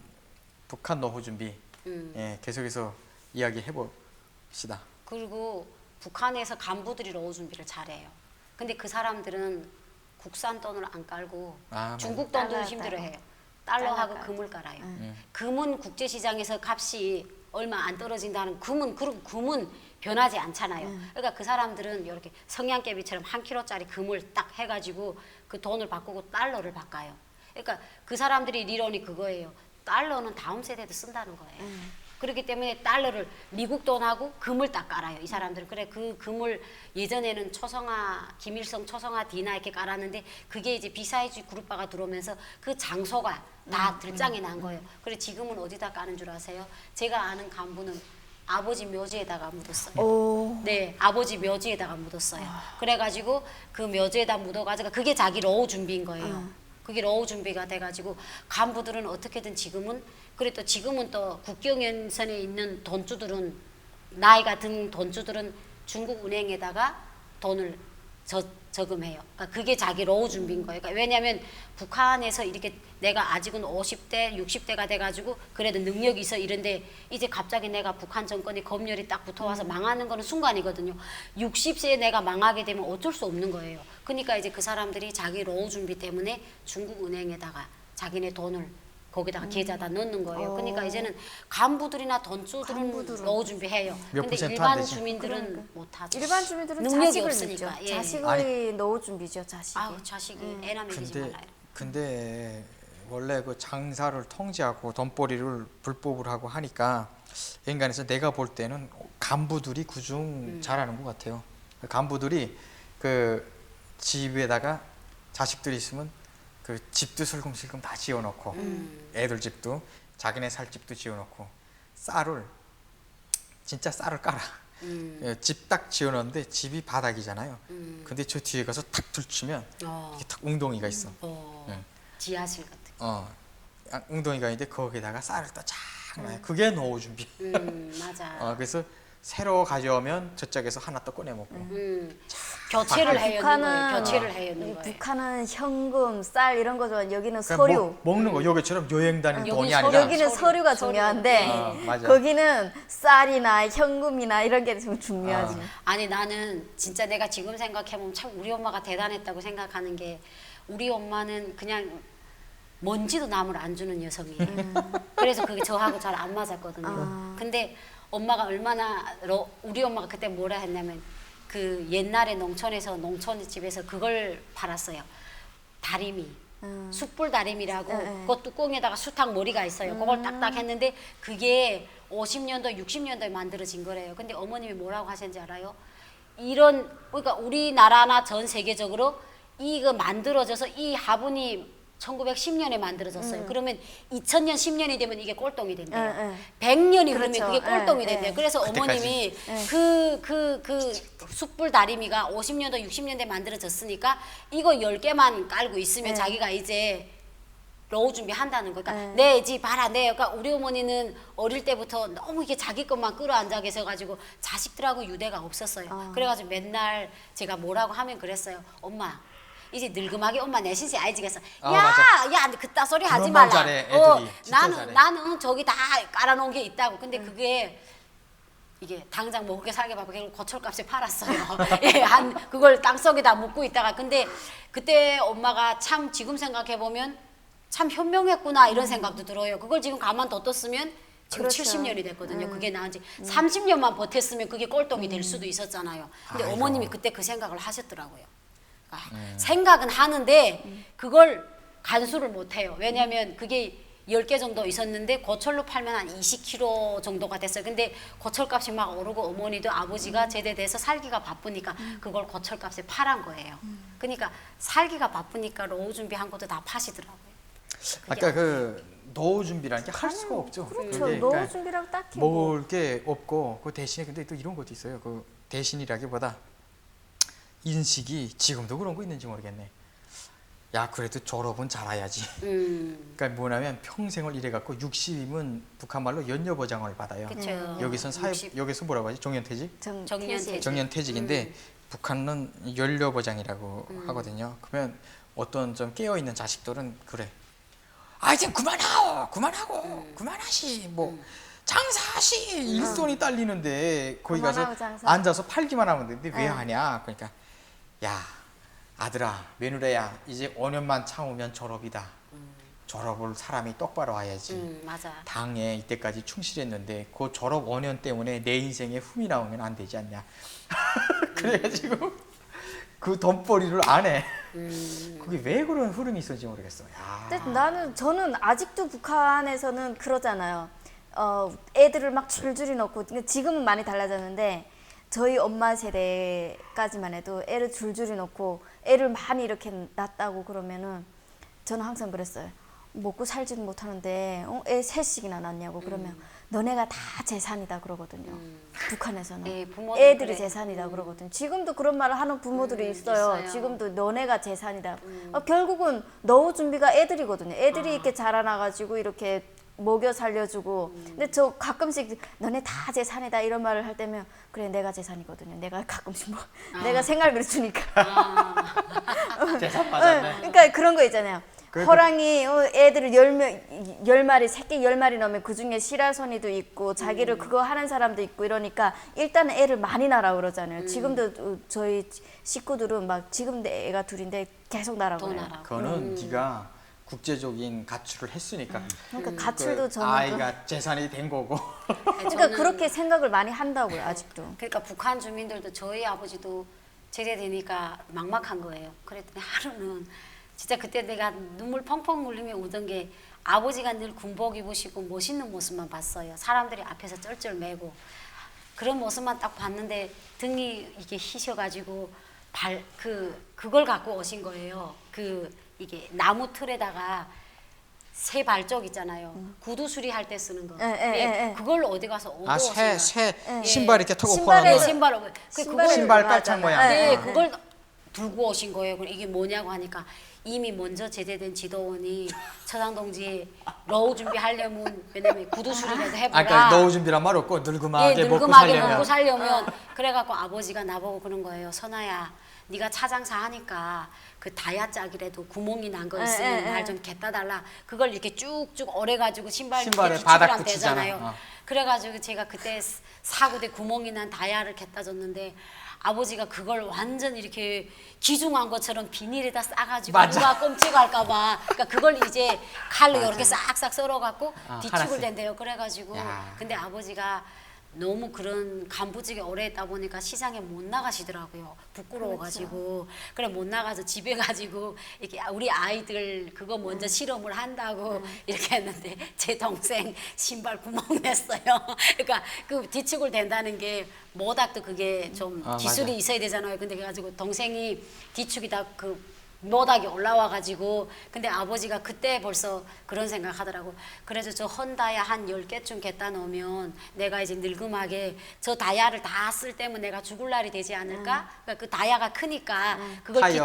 북한 노후 준비 예, 계속해서 이야기해 봅시다. 그리고 북한에서 간부들이 노후 준비를 잘해요. 근데 그 사람들은 국산 돈을 안 깔고 아, 중국 맞아요. 돈도 달러 힘들어해요. 달러 달러하고 깔고. 금을 깔아요. 금은 국제시장에서 값이 얼마 안 떨어진다는 금은 변하지 않잖아요. 그러니까 그 사람들은 이렇게 성냥개비처럼 한 킬로짜리 금을 딱 해가지고 그 돈을 바꾸고 달러를 바꿔요. 그러니까 그 사람들이 리론이 그거예요. 달러는 다음 세대도 쓴다는 거예요. 그렇기 때문에 달러를 미국 돈하고 금을 딱 깔아요. 이 사람들은. 그래 그 금을 예전에는 김일성 초성화 디나 이렇게 깔았는데 그게 이제 비사이즈 그룹바가 들어오면서 그 장소가 다 들장이 난 거예요. 그래 지금은 어디다 까는 줄 아세요? 제가 아는 간부는 아버지 묘지에다가 묻었어요. 오. 네, 아버지 묘지에다가 묻었어요. 그래가지고 그 묘지에다 묻어가지고 그게 자기 노후 준비인 거예요. 그게 노후 준비가 돼가지고 간부들은 어떻게든 지금은 또 국경연선에 있는 돈주들은 나이가 든 돈주들은 중국 은행에다가 돈을 저금해요. 그러니까 그게 자기 노후 준비인 거예요. 그러니까 왜냐하면 북한에서 이렇게 내가 아직은 50대, 60대가 돼가지고 그래도 능력이 있어 이런데 이제 갑자기 내가 북한 정권이 검열이 딱 붙어와서 망하는 거는 순간이거든요. 60세에 내가 망하게 되면 어쩔 수 없는 거예요. 그러니까 이제 그 사람들이 자기 노후 준비 때문에 중국 은행에다가 자기네 돈을 거기다가 계좌다 넣는 거예요. 그러니까 이제는 간부들이나 돈주들은 노후 준비해요. 몇 근데 퍼센트 안 일반 되지? 주민들은 못하죠. 일반 주민들은 능력이 자식을 없으니까. 믿죠. 예. 자식의 아니. 노후 준비죠. 자식이. 아우 자식이 애나 먹이지 말아요. 근데 원래 그 장사를 통제하고 돈벌이를 불법으로 하고 하니까 인간에서 내가 볼 때는 간부들이 그중 잘하는 것 같아요. 간부들이 그 집에다가 자식들이 있으면 그 집도 슬금슬금 다 지어놓고 애들 집도 자기네 살 집도 지어놓고 진짜 쌀을 깔아. 예, 집 딱 지어놨는데 집이 바닥이잖아요. 근데 저 뒤에 가서 탁 들추면 이게 탁 웅덩이가 있어. 예. 지하실 같은. 웅덩이가 있는데 거기다가 쌀을 또쫙 놔요. 그게 노후 준비. 맞아. 그래서 새로 가져오면 저쪽에서 하나 또 꺼내 먹고. 교체를 해야 하는 거예요. 북한은 교체를 해야 하는 거예요. 북한은 현금, 쌀 이런 거죠. 여기는 그러니까 서류. 먹는 거 여기처럼 여행 다니는 여기는 돈이 아니라 여기는 서류가 중요한데 맞아. 거기는 쌀이나 현금이나 이런 게 좀 중요하지. 아니 나는 진짜 내가 지금 생각해보면 참 우리 엄마가 대단했다고 생각하는 게 우리 엄마는 그냥 먼지도 남을 안 주는 여성이에요. 그래서 그게 저하고 잘 안 맞았거든요. 근데 엄마가 우리 엄마가 그때 뭐라 했냐면 그 옛날에 농촌에서 농촌집에서 그걸 팔았어요. 다리미. 숯불 다리미라고 그 뚜껑에다가 수탉 머리가 있어요. 그걸 딱딱 했는데 그게 50년도, 60년도에 만들어진 거래요. 근데 어머님이 뭐라고 하셨는지 알아요? 그러니까 우리나라나 전 세계적으로 이거 만들어져서 이 화분이 1910년에 만들어졌어요. 그러면 2000년, 10년이 되면 이게 꼴통이 된대요. 100년이 그러면 그렇죠. 그게 꼴통이 된대요. 그래서 어머님이 그 숯불 다리미가 50년도, 60년대에 만들어졌으니까 이거 10개만 깔고 있으면 자기가 이제 노후 준비한다는 거. 그러니까 내 집 봐라. 그러니까 우리 어머니는 어릴 때부터 너무 이게 자기 것만 끌어안아 계셔가지고 자식들하고 유대가 없었어요. 그래가지고 맨날 제가 뭐라고 하면 그랬어요. 엄마. 이제 늙음하게 엄마 내 신세 알지겠어. 야, 그따 소리 하지 그런 말 말라. 잘해, 애들이. 진짜 잘해. 나는 저기 다 깔아놓은 게 있다고. 근데 그게 이게 당장 먹게 살게 봐고 결국 고철값에 팔았어요. 예, 그걸 땅속에다 묻고 있다가 근데 그때 엄마가 참 지금 생각해 보면 참 현명했구나 이런 생각도 들어요. 그걸 지금 가만뒀었으면 지금 그렇죠. 70년이 됐거든요. 그게 나온 지 30년만 버텼으면 그게 꼴통이 될 수도 있었잖아요. 근데 아이고. 어머님이 그때 그 생각을 하셨더라고요. 생각은 하는데 그걸 간수를 못 해요. 왜냐하면 그게 10개 정도 있었는데 고철로 팔면 한 20kg 정도가 됐어요. 근데 고철값이 막 오르고 어머니도 아버지가 제대돼서 살기가 바쁘니까 그걸 고철값에 팔은 거예요. 그러니까 살기가 바쁘니까 노후 준비한 것도 다 파시더라고요. 아까 그 노후 준비라는 게 할 수가 없죠. 그렇죠. 그게 노후 그러니까 준비랑 딱히 뭐. 먹을 게 없고 그 대신에 근데 또 이런 것도 있어요. 그 대신이라기보다 인식이 지금도 그런 거 있는지 모르겠네. 야 그래도 졸업은 잘해야지. 그러니까 뭐냐면 평생을 일해갖고 60이면 북한 말로 연료보장을 받아요. 그쵸. 여기선 사회 60. 여기서 뭐라고 하지? 정년퇴직? 정년퇴직. 정년퇴직인데 북한은 연료보장이라고 하거든요. 그러면 어떤 좀 깨어 있는 자식들은 그래. 아 이제 그만하고 그만하시 뭐. 장사하시 일손이 딸리는데 거기 가서 그만하고 장사. 앉아서 팔기만 하면 되는데 왜 하냐? 그러니까 야 아들아 며느리야 이제 5년만 참으면 졸업이다. 졸업을 사람이 똑바로 해야지. 맞아. 당에 이때까지 충실했는데 그 졸업 5년 때문에 내 인생에 흠이 나오면 안 되지 않냐. 그래가지고 그 돈벌이를 안 해. 그게 왜 그런 흐름이 있었는지 모르겠어. 야. 근데 저는 아직도 북한에서는 그러잖아요. 애들을 막 줄줄이 넣고 근데 지금은 많이 달라졌는데 저희 엄마 세대까지만 해도 애를 줄줄이 넣고 애를 많이 이렇게 낳았다고 그러면은 저는 항상 그랬어요. 먹고 살지는 못하는데 애 셋씩이나 낳냐고 그러면 너네가 다 재산이다 그러거든요. 북한에서는 네, 부모들은 애들이 그래. 재산이다 그러거든요. 지금도 그런 말을 하는 부모들이 있어요. 있어요. 지금도 너네가 재산이다. 결국은 노후 준비가 애들이거든요. 애들이 이렇게 자라나가지고 이렇게 먹여 살려주고 근데 저 가끔씩 너네 다 재산이다 이런 말을 할 때면 그래 내가 재산이거든요. 내가 가끔씩 뭐 내가 생활비를 주니까 재산 맞았네. 그러니까 그런 거 있잖아요. 그- 호랑이 애들을 10마리 새끼 10마리 넣으면 그중에 실아선이도 있고 자기를 그거 하는 사람도 있고 이러니까 일단 애를 많이 낳으라 그러잖아요. 지금도 저희 식구들은 막 지금도 애가 둘인데 계속 낳으라고 돈 해요. 알아. 그거는 네가 국제적인 가출을 했으니까 그러니까 가출도 그 저는 아이가 재산이 된 거고. 그러니까 그렇게 생각을 많이 한다고요 아직도. 그러니까 북한 주민들도 저희 아버지도 제대되니까 막막한 거예요. 그랬더니 하루는 진짜 그때 내가 눈물 펑펑 흘리며 우던 게 아버지가 늘 군복 입으시고 멋있는 모습만 봤어요. 사람들이 앞에서 쩔쩔매고 그런 모습만 딱 봤는데 등이 이게 휘셔가지고 그걸 갖고 오신 거예요. 이게 나무 틀에다가 새 발적 있잖아요. 구두 수리할 때 쓰는 거. 예. 그걸 어디 가서 얻어오세요. 새 신발 이렇게 턱 신발에 엎어놓은 거. 신발 그걸 신발 깔창 모양. 네, 그걸 들고 오신 거예요. 그럼 이게 뭐냐고 하니까 이미 먼저 제대된 지도원이 처장 동지 러우 준비하려면 왜냐면 구두 수리라도 해보라. 아까 그러니까 노후 준비란 말 없고 늙음하게 예, 먹고 늙음하게 살려면. 먹고 살려면 그래갖고 아버지가 나보고 그런 거예요. 선아야, 네가 차장사 하니까 그 다야 짝이라도 구멍이 난 거 있으면 날 좀 갖다 달라. 그걸 이렇게 쭉쭉 오래가지고 신발에 바닥 뒤축이랑 붙이잖아. 되잖아요. 그래가지고 제가 그때 사구대 구멍이 난 다야를 갖다 줬는데 아버지가 그걸 완전 이렇게 기중한 것처럼 비닐에다 싸가지고 맞아. 누가 꼼찍할까봐 그러니까 그걸 이제 칼로 이렇게 싹싹 썰어갖고 뒤축을 하나씩. 된대요. 그래가지고 야. 근데 아버지가 너무 그런 간부직에 오래 있다 보니까 시장에 못 나가시더라고요. 부끄러워가지고. 그래 못 나가서 집에 가지고 이렇게 우리 아이들 그거 먼저 실험을 한다고 이렇게 했는데 제 동생 신발 구멍 냈어요. 그러니까 그 뒤축을 된다는 게 모닥도 그게 좀 기술이 맞아. 있어야 되잖아요. 근데 그래가지고 동생이 뒤축이 다 그 모닥이 올라와가지고 근데 아버지가 그때 벌써 그런 생각하더라고. 그래서 저 헌다야 한 10개쯤 갖다 놓으면 내가 이제 늙음하게 저 다야를 다 쓸 때면 내가 죽을 날이 되지 않을까? 그러니까 그 다야가 크니까 그걸 타이어.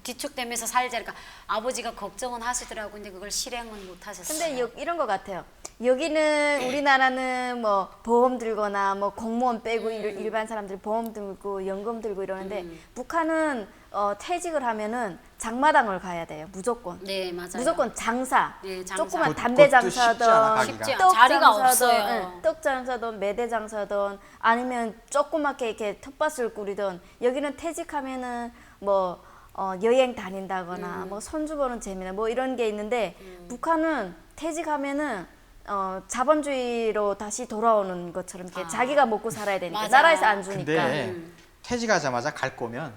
뒤축되면서 살지 않을까? 아버지가 걱정은 하시더라고. 근데 그걸 실행은 못 하셨어요. 근데 이런 것 같아요. 여기는 우리나라는 뭐 보험 들거나 뭐 공무원 빼고 일반 사람들 보험 들고 연금 들고 이러는데 북한은 퇴직을 하면은 장마당을 가야 돼요. 무조건. 네, 맞아요. 무조건 장사. 네, 장사. 조그만 그- 담배 그것도 쉽지 않아, 장사든 가기가. 쉽지 떡 자리가 장사든, 없어요. 응, 떡 장사든 매대 장사든 아니면 조그맣게 이렇게 텃밭을 꾸리든 여기는 퇴직하면은 뭐 여행 다닌다거나 뭐 손주 보는 재미나 뭐 이런 게 있는데 북한은 퇴직하면은 자본주의로 다시 돌아오는 것처럼 이렇게 자기가 먹고 살아야 되니까 맞아. 나라에서 안 주니까. 근데 퇴직하자마자 갈 거면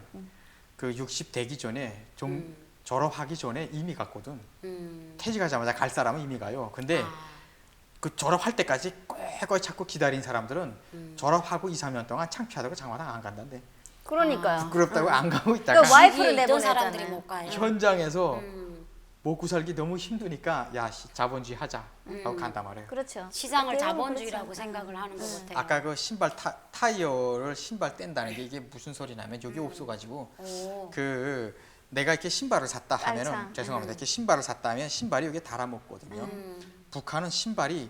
그 60 되기 전에 좀 졸업하기 전에 이미 갔거든. 퇴직하자마자 갈 사람은 이미 가요. 근데 그 졸업할 때까지 꾀꾀 찾고 기다린 사람들은 졸업하고 2, 3년 동안 창피하다고 장마당 안 간다는데. 그러니까. 부끄럽다고 안 가고 있다가 그러니까 와이프를 있던 내보내잖아요. 사람들이 못 가요. 현장에서 먹고 살기 너무 힘드니까 야 자본주의 하자 하고 간단 말이에요. 그렇죠. 시장을 대부분 자본주의라고 그렇죠. 생각을 하는 것 같아요. 아까 그 신발 타이어를 신발 뗀다는 게 이게 무슨 소리냐면 여기 없어가지고 오. 그 내가 이렇게 신발을 샀다 하면은 깔창. 죄송합니다. 이렇게 신발을 샀다 하면 신발이 여기에 달아먹거든요. 북한은 신발이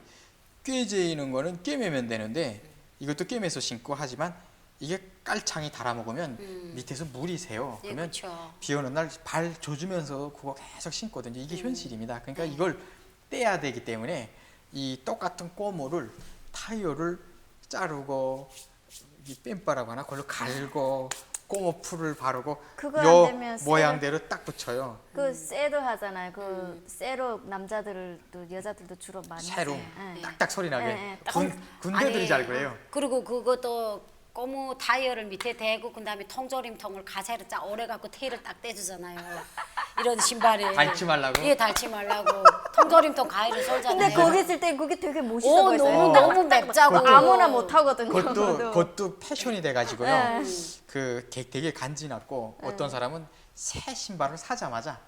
꿰재이는 거는 꿰매면 되는데 이것도 꿰매서 신고 하지만 이게 깔창이 달아먹으면 밑에서 물이 새요. 예, 그러면 그렇죠. 비 오는 날 발 조주면서 그거 계속 신거든요. 이게 현실입니다. 그러니까 이걸 떼야 되기 때문에 이 똑같은 꼬모를 타이어를 자르고 이 뺀바라고 하나 그걸로 갈고 꼬모 풀을 바르고 그거 안 요 되면 모양대로 딱 붙여요. 그 쇠도 하잖아요. 그 쇠로 남자들도 여자들도 주로 많이 새로 써요. 예. 딱딱 소리 나게 예, 예. 군대들이 아니, 잘 그래요. 그리고 그것도 고무 타이어를 밑에 대고 그다음에 통조림통을 가세를 쫙 오래 갖고 테일을 딱 떼주잖아요. 이런 신발에 닳지 말라고? 예, 닳지 말라고. 통조림통 가위를 썰잖아요. 근데 거기 있을 때 그게 되게 멋있어 오, 보였어요. 너무 맵자고. 아무나 못 하거든요. 그것도 패션이 돼가지고요. 네. 그 되게 간지났고 어떤 사람은 새 신발을 사자마자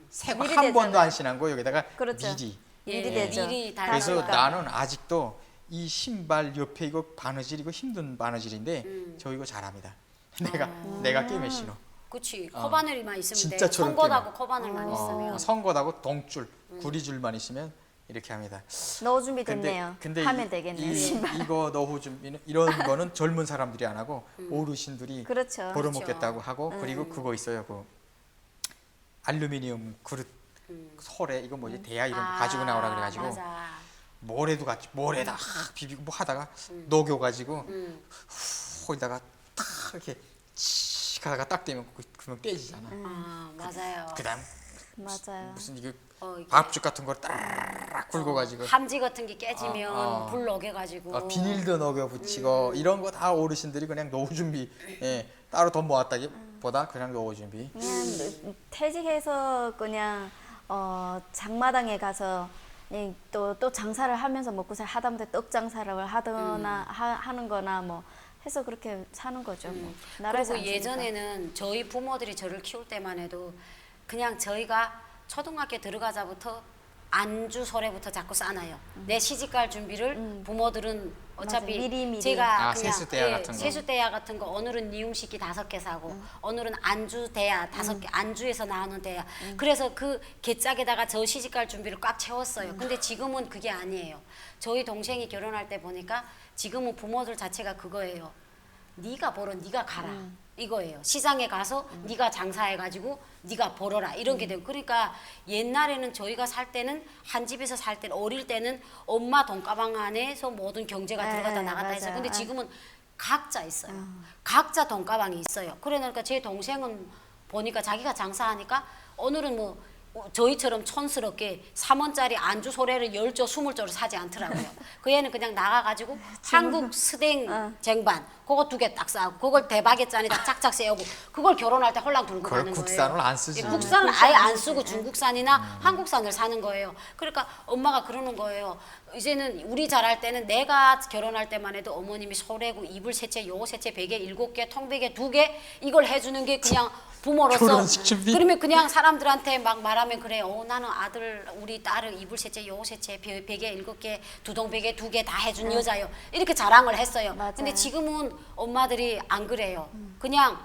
새거 미리 한 번도 되잖아요. 안 신은 거 여기다가 그렇죠. 미리. 미리 예, 되죠. 미리 다 그래서 그러니까. 나는 아직도 이 신발 옆에 이거 바느질 이거 힘든 바느질인데 저 이거 잘합니다. 내가 끼면 신어. 그치. 코바늘이만 있으면 돼. 진짜처럼 송곳하고 코바늘만 있으면. 성것하고 동줄, 구리줄만 있으면 이렇게 합니다. 넣어 준비 됐네요. 근데 하면 되겠네요. 신발. 이거 넣어 준비는 이런 거는 젊은 사람들이 안 하고 어르신들이 그렇죠. 벌어먹겠다고 하고 그리고 그거 있어요. 그 알루미늄 그릇 설에 이거 뭐지 대야 이런 거 가지고 나오라 그래가지고 맞아. 모래도 같이 모래다 비비고 뭐 하다가 녹여가지고 거기다가 탁 이렇게 칙 하다가 딱 되면 그러면 떼지잖아. 아, 맞아요. 그다음 맞아요. 무슨 이게 이게 밥죽 같은 걸 딱 굴고가지고 함지 같은 게 깨지면 어. 불 녹여가지고. 비닐도 녹여 붙이고 이런 거 다 어르신들이 그냥 노후 준비 따로 돈 모았다기보다 그냥 노후 준비. 그냥 퇴직해서 그냥 장마당에 가서 또 장사를 하면서 먹고 하다못해 떡 장사를 하거나 하는 거나 뭐 해서 그렇게 사는 거죠. 뭐. 나라에서 그리고 안 예전에는 저희 부모들이 저를 키울 때만 해도 그냥 저희가 초등학교 들어가자부터 안주 소래부터 자꾸 싸놔요. 내 시집갈 준비를 부모들은 어차피 맞아, 미리미리. 제가 아, 그냥 세수대야 같은 거. 세수대야 같은 거 오늘은 니움식기 5개 사고 오늘은 안주대야 5개 안주에서 나오는 대야 그래서 그 개짝에다가 저 시집갈 준비를 꽉 채웠어요. 근데 지금은 그게 아니에요. 저희 동생이 결혼할 때 보니까 지금은 부모들 자체가 그거예요. 네가 벌어 네가 가라 이거예요. 시장에 가서 네가 장사해가지고 네가 벌어라 이런 게 되고 그러니까 옛날에는 저희가 살 때는 한 집에서 살 때는 어릴 때는 엄마 돈가방 안에서 모든 경제가 네, 들어갔다 나갔다 맞아. 했어요. 근데 지금은 각자 있어요. 각자 돈가방이 있어요. 그러니까 제 동생은 보니까 자기가 장사하니까 오늘은 뭐 저희처럼 촌스럽게 3원짜리 안주 소래를 10조, 20조를 사지 않더라고요. 그 애는 그냥 나가가지고 한국 스댕 쟁반 그거 2개 딱 싸고 그걸 대박에 짠에다 짝짝 세우고 그걸 결혼할 때 홀랑 들고 그걸 가는 거예요. 국산을 안 쓰지. 예, 국산을 아예 안 쓰고 중국산이나 한국산을 사는 거예요. 그러니까 엄마가 그러는 거예요. 이제는 우리 자랄 때는 내가 결혼할 때만 해도 어머님이 소래고 이불 세채, 요 세채, 베개 7개, 통베개 2개 이걸 해주는 게 그냥 부모로서 결혼식 준비? 그러면 그냥 사람들한테 막 말하면 그래. 나는 아들 우리 딸을 이불 세채, 요 세채, 베개 7개, 두동베개 2개 다 해준 여자요. 이렇게 자랑을 했어요. 맞아요. 근데 지금은 엄마들이 안 그래요. 그냥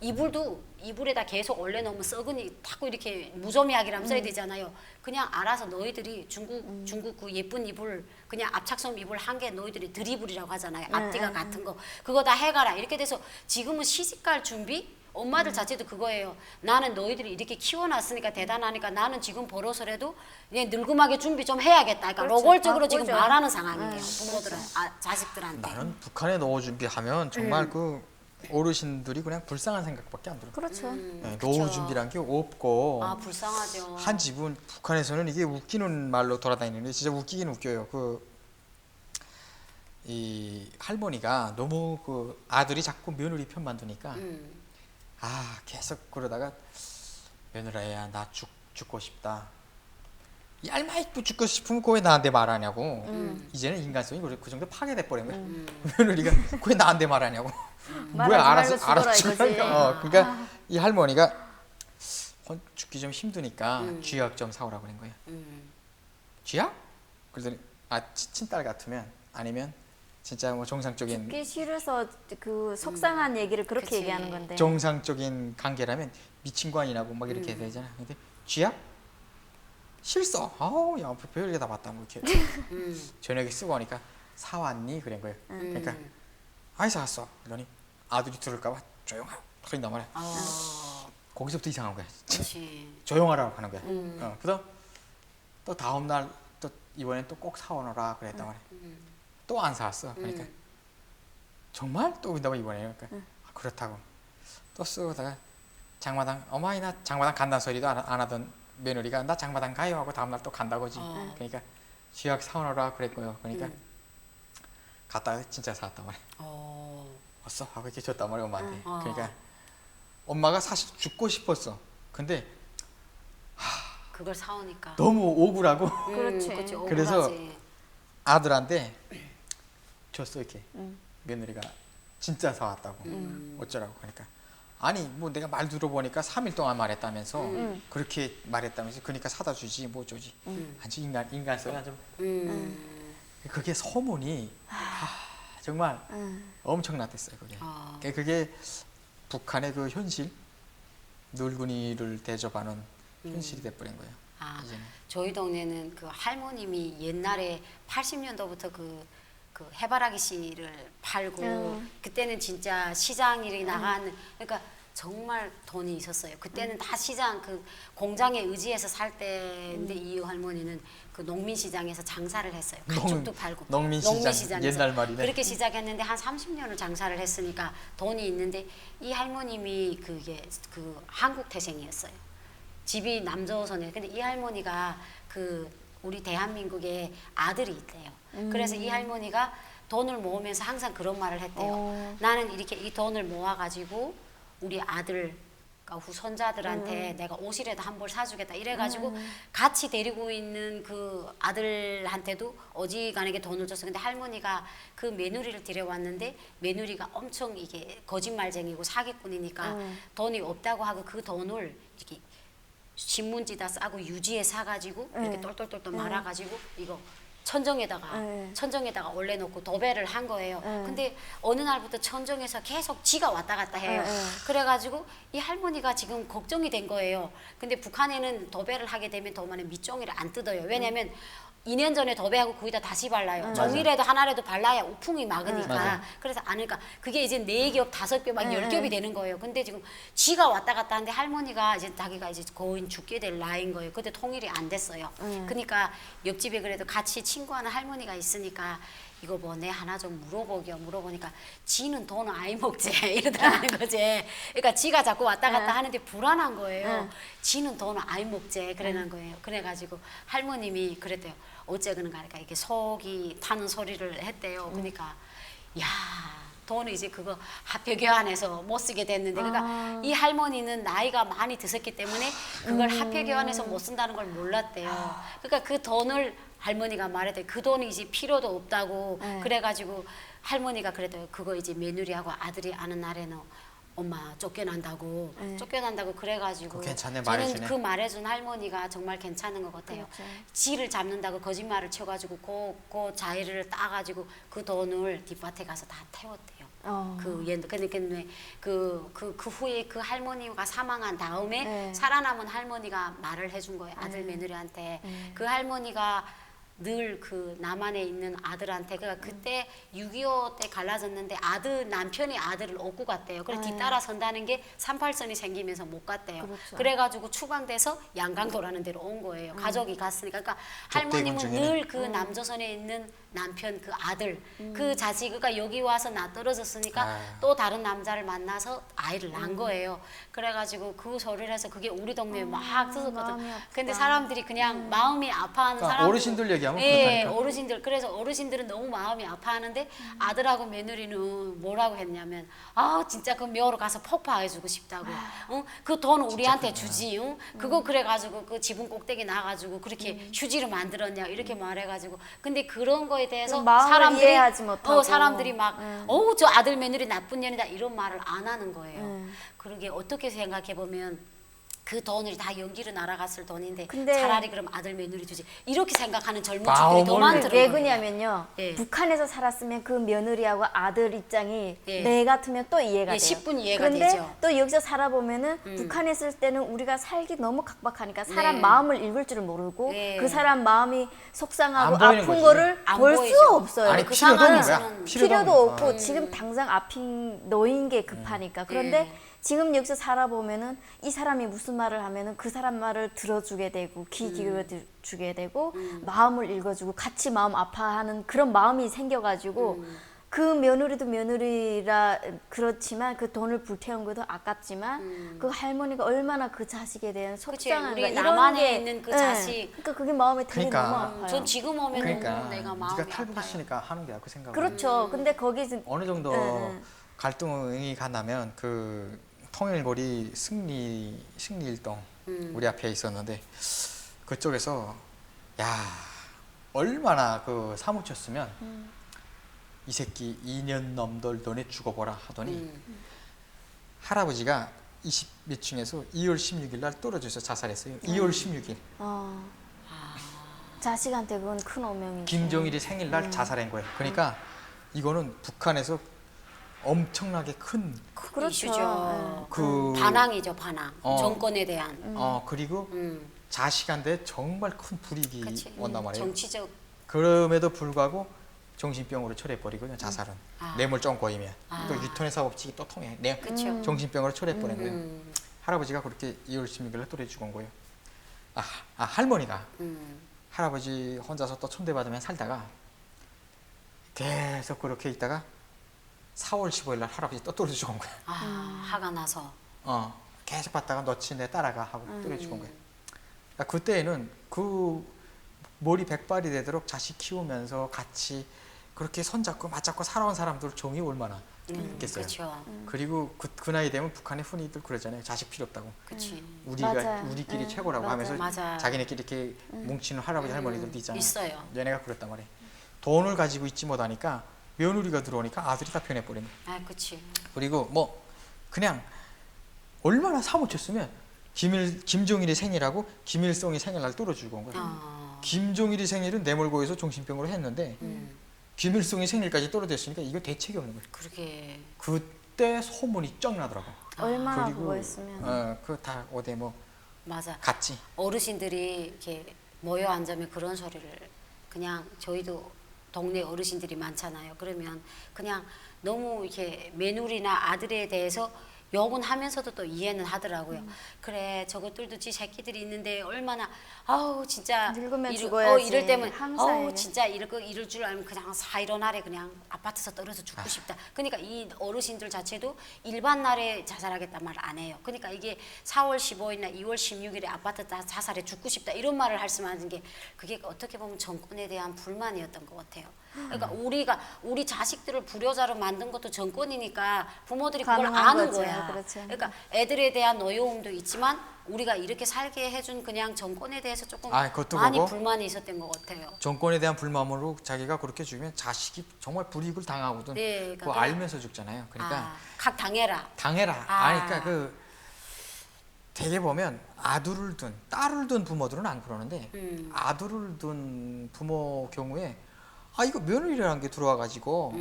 이불도 이불에다 계속 올려놓으면 썩으니 자꾸 이렇게 무좀약이라면 써야 되잖아요. 그냥 알아서 너희들이 중국 그 예쁜 이불 그냥 압착솜 이불 1개 너희들이 드리블이라고 하잖아요. 앞뒤가 같은 거 그거 다 해가라 이렇게 돼서 지금은 시집갈 준비 엄마들 자체도 그거예요. 나는 너희들이 이렇게 키워놨으니까 대단하니까 나는 지금 벌어서라도 그냥 늙음하게 준비 좀 해야겠다. 그러니까 그렇죠. 노골적으로 지금 바쁘죠. 말하는 상황이에요. 부모들은 자식들한테. 나는 북한에 노후 준비하면 정말 그 어르신들이 그냥 불쌍한 생각밖에 안 들어. 그렇죠. 네, 그쵸. 노후 준비란 게 없고 아 불쌍하죠. 한 집은 북한에서는 이게 웃기는 말로 돌아다니는데 진짜 웃기긴 웃겨요. 이 할머니가 너무 그 아들이 자꾸 며느리 편만 두니까 계속 그러다가 며느라야 나 죽고 싶다. 이 알마이프 죽고 싶으면 그 왜 나한테 말하냐고. 이제는 인간성이 그 정도 파괴돼 버린 거야. 며느리가 그 왜 나한테 말하냐고. 뭐야 말하지 알아서 말고 죽어라 이거지. 그러니까 이 할머니가 죽기 좀 힘드니까 쥐약 좀 사오라고 그런 거예요. 쥐약? 그러더니 친딸 같으면 아니면 진짜 뭐 정상적인 죽기 싫어서 그 속상한 얘기를 그렇게 그치. 얘기하는 건데. 정상적인 관계라면 미친 거 아니라고 막 이렇게 되잖아. 근데 쥐약? 싫어. 아우 야 별게 다 봤다 뭐 이렇게 저녁에 쓰고 오니까 사왔니 그런 거예요. 그러니까 아이 사왔어. 그러니 아들이 들을까봐 조용하고 그런단 말이야. 거기서부터 이상한 거야. 그렇지. 조용하라고 하는 거야. 그래서 또 다음 날 또 이번엔 또 꼭 사오너라 그랬단 말이야. 또 안 사왔어. 그러니까 정말 또 그런다고 이번에 그러니까 그렇다고 또 쓰다가 장마당 어머니 나 장마당 간다는 소리도 안 하던 며느리가 나 장마당 가요 하고 다음날 또 간다고지. 그러니까 쥐약 사오너라 그랬고요. 그러니까 갔다가 진짜 사왔단 말이야. 왔어? 하고 이렇게 줬단 말이야 엄마한테. 그러니까 엄마가 사실 죽고 싶었어. 근데 그걸 사오니까. 너무 억울하고 그렇지. 그치, 그래서 억울하지. 아들한테 줬어 이렇게. 며느리가 진짜 사왔다고 어쩌라고 그러니까 아니 뭐 내가 말 들어보니까 3일 동안 말했다면서 그렇게 말했다면서 그러니까 사다 주지 뭐 주지 아주 인간성이 아주 그게 소문이 정말 엄청났댔어요 그게. 그게 북한의 그 현실 늙은이를 대접하는 현실이 돼버린 거예요. 이제는. 저희 동네는 그 할머님이 옛날에 80년도부터 그 해바라기 씨를 팔고 그때는 진짜 시장이 나가는 그러니까 정말 돈이 있었어요. 그때는 다 시장 그 공장에 의지해서 살 때인데 이 할머니는 그 농민 시장에서 장사를 했어요. 가축도 팔고 농민 시장, 시장에서. 옛날 말이네. 그렇게 시작했는데 한 30년을 장사를 했으니까 돈이 있는데 이 할머님이 그게 그 한국 태생이었어요. 집이 남조선에. 근데 이 할머니가 그 우리 대한민국에 아들이 있대요. 그래서 이 할머니가 돈을 모으면서 항상 그런 말을 했대요. 나는 이렇게 이 돈을 모아가지고 우리 아들, 그러니까 후손자들한테 내가 옷이라도 한 벌 사주겠다 이래가지고 같이 데리고 있는 그 아들한테도 어지간하게 돈을 줬어. 근데 할머니가 그 며느리를 데려왔는데 며느리가 엄청 이게 거짓말쟁이고 사기꾼이니까 돈이 없다고 하고 그 돈을 이렇게 신문지다 싸고 유지에 사가지고 네. 이렇게 똘똘똘똘 말아가지고 이거 천정에다가 올려놓고 도배를 한 거예요. 근데 어느 날부터 천정에서 계속 지가 왔다 갔다 해요. 그래가지고 이 할머니가 지금 걱정이 된 거예요. 근데 북한에는 도배를 하게 되면 도마는 밑종이를 안 뜯어요. 왜냐면 2년 전에 도배하고 거기다 다시 발라요. 종이라도 하나라도 발라야 우풍이 막으니까. 그래서 안 하니까 그게 이제 4겹, 5겹, 막 10겹이 되는 거예요. 근데 지금 지가 왔다 갔다 하는데 할머니가 이제 자기가 이제 거의 죽게 될 나이인 거예요. 그때 통일이 안 됐어요. 그러니까 옆집에 그래도 같이 친구하는 할머니가 있으니까 이거 뭐 내 하나 좀 물어보니까 지는 돈 아이 먹지 이러더라는 거지. 그러니까 지가 자꾸 왔다 갔다 하는데 불안한 거예요. 지는 돈 아이 먹지 그러는 거예요. 그래가지고 할머님이 그랬대요. 어째그는가 하니까 이렇게 속이 타는 소리를 했대요. 그러니까 야 돈을 이제 그거 화폐 교환해서 못 쓰게 됐는데 그러니까 이 할머니는 나이가 많이 드셨기 때문에 그걸 화폐 교환해서 못 쓴다는 걸 몰랐대요. 그러니까 그 돈을 할머니가 말했대. 그 돈이 이제 필요도 없다고 그래가지고 할머니가 그랬대요. 그거 이제 며느리하고 아들이 아는 날에는 엄마 쫓겨난다고 그래가지고 그거 괜찮네, 저는 말해주네. 그 말해준 할머니가 정말 괜찮은 것 같아요. 그렇죠. 지를 잡는다고 거짓말을 쳐가지고 그 자리를 따가지고 그 돈을 뒷밭에 가서 다 태웠대요. 근데 그 후에 그 할머니가 사망한 다음에 살아남은 할머니가 말을 해준 거예요. 아들 며느리한테. 그 할머니가 늘 그 남한에 있는 아들한테 그러니까 그때 6.25 때 갈라졌는데 남편이 아들을 얻고 갔대요. 그래서 뒤따라 선다는 게 38선이 생기면서 못 갔대요. 그렇죠. 그래가지고 추방돼서 양강도라는 데로 온 거예요. 가족이 갔으니까. 그러니까 할머님은 군중이네. 늘 그 남조선에 있는 남편 그 아들 그 자식 그러니까 여기 와서 나 떨어졌으니까 또 다른 남자를 만나서 아이를 낳은 거예요. 그래가지고 그 소리를 해서 그게 우리 동네에 막 터졌거든. 마음이 아프다. 근데 사람들이 그냥 마음이 아파하는 그러니까 사람 어르신들 얘기하면 예, 그렇다니까. 어르신들 그래서 어르신들은 너무 마음이 아파하는데 아들하고 며느리는 뭐라고 했냐면 아 진짜 그 묘로 가서 폭파해주고 싶다고. 그 돈 우리한테 주지. 그거 그래가지고 그 지붕 꼭대기 나가지고 그렇게 휴지를 만들었냐 이렇게 말해가지고 근데 그런 거에 대해서 그 마음을 이해하지 못하고. 사람들이 막 어우 저 아들 며느리 나쁜 년이다 이런 말을 안 하는 거예요. 그러게 어떻게 생각해 보면. 그 돈을 다 연기로 날아갔을 돈인데 근데 차라리 그럼 아들 며느리 주지 이렇게 생각하는 젊은 마음을 친구들이 더 많더라고요. 왜 그러냐면요. 예. 북한에서 살았으면 그 며느리하고 아들 입장이 예. 내 같으면 또 이해가 예, 돼요. 10분 이해가 그런데 되죠. 또 여기서 살아보면은 북한에 있을 때는 우리가 살기 너무 각박하니까 사람 네. 마음을 읽을 줄을 모르고 네. 그 사람 마음이 속상하고 안 보이는 아픈 거지. 거를 안 볼 보이죠. 수가 없어요. 아니 그 필요도 없는 거야. 상황에서는 필요도 없는 없고 거야. 지금 당장 앞인 놓인 게 급하니까. 그런데 지금 여기서 살아보면은 이 사람이 무슨 말을 하면은 그 사람 말을 들어주게 되고 귀 기울여주게 되고 마음을 읽어주고 같이 마음 아파하는 그런 마음이 생겨가지고 그 며느리도 며느리라 그렇지만 그 돈을 불태운 것도 아깝지만 그 할머니가 얼마나 그 자식에 대한 속상한가 우리 이런 남한에 게 있는 그 예, 자식. 그러니까 그게 마음에 되게 그러니까. 너무 아파요. 전 지금 오면 그러니까 너무 내가 마음이 네가 아파요. 탈북했으니까 하는 게야 그 생각을. 그렇죠. 근데 거기 어느 정도 예, 갈등이 가나면 그 통일고리 승리일동 우리 앞에 있었는데 그쪽에서 야 얼마나 그 사무쳤으면 이 새끼 2년 넘돌 돈에 죽어보라 하더니 할아버지가 20몇 층에서 2월 16일 날 떨어져서 자살했어요. 2월 16일 자식한테 그건 큰 오명이죠. 김정일이 생일날 자살한 거예요. 그러니까 이거는 북한에서 엄청나게 큰 그렇죠. 이슈죠. 그 반항이죠, 반항. 정권에 대한. 그리고 자식한테 정말 큰 불이익이 그치. 온단 말이에요. 정치적. 그럼에도 불구하고 정신병으로 처리해버리고 자살은 뇌물종 고이면 아. 또 유턴의 사법칙이 또 통해. 그쵸. 정신병으로 처리해버린 거예요. 할아버지가 그렇게 2월 16일에 또래 죽은 거예요. 할머니가 할아버지 혼자서 또 천대받으면 살다가 계속 그렇게 있다가 4월 15일 날 할아버지 또 떨어져 죽은 거예요. 화가 나서. 계속 봤다가 너치 내 따라가 하고 떨어져 죽은 거예요. 그러니까 그때는 그 머리 백발이 되도록 자식 키우면서 같이 그렇게 손잡고 맞잡고 살아온 사람들 정이 얼마나 있겠어요. 그렇죠. 그리고 그 나이 되면 북한의 흔히들 그러잖아요. 자식 필요 없다고. 그렇지. 맞아요. 우리끼리 네, 최고라고 맞아요. 하면서 맞아요. 자기네끼리 이렇게 뭉치는 할아버지 할머니들도 있잖아요. 있어요. 얘네가 그랬단 말이에요. 돈을 가지고 있지 못하니까 며느리가 들어오니까 아들이 다 변해버린 거예요. 그렇지. 그리고 뭐 그냥 얼마나 사무쳤으면 김종일이 생일하고 김일성이 생일날 떨어지고 온 거예요. 김종일이 생일은 뇌물고에서 정신병으로 했는데 김일성이 생일까지 떨어졌으니까 이거 대책이 없는 거예요. 그러게. 그때 소문이 쩍 나더라고. 얼마나 그리고 그거 했으면. 그 다 어디 뭐 맞아. 갔지. 어르신들이 이렇게 모여 앉으면 그런 소리를 그냥 저희도 동네 어르신들이 많잖아요. 그러면 그냥 너무 이렇게 며느리나 아들에 대해서 욕은 하면서도 또 이해는 하더라고요. 그래 저것들도 지 새끼들이 있는데 얼마나 아우 진짜 늙으면 죽어야지. 이럴 때면 항상 아우 이래. 진짜 이럴 줄 알면 그냥 사이로 날에 그냥 아파트에서 떨어져 죽고 싶다. 그러니까 이 어르신들 자체도 일반 날에 자살하겠다 말 안 해요. 그러니까 이게 4월 15일이나 2월 16일에 아파트 자살해 죽고 싶다 이런 말을 말씀하는 게 그게 어떻게 보면 정권에 대한 불만이었던 것 같아요. 그러니까 우리 자식들을 불효자로 만든 것도 정권이니까 부모들이 그걸 가능한 아는 거죠. 거야. 그렇죠. 그러니까 애들에 대한 노여움도 있지만 우리가 이렇게 살게 해준 그냥 정권에 대해서 조금 그것도 많이 그거고. 불만이 있었던 것 같아요. 정권에 대한 불만으로 자기가 그렇게 죽으면 자식이 정말 불이익을 당하거든. 네, 그러니까 그거 그냥- 알면서 죽잖아요. 그러니까 각 당해라. 당해라. 아. 그러니까 그 되게 보면 아들을 둔 딸을 둔 부모들은 안 그러는데 아들을 둔 부모 경우에 이거 며느리라는 게 들어와 가지고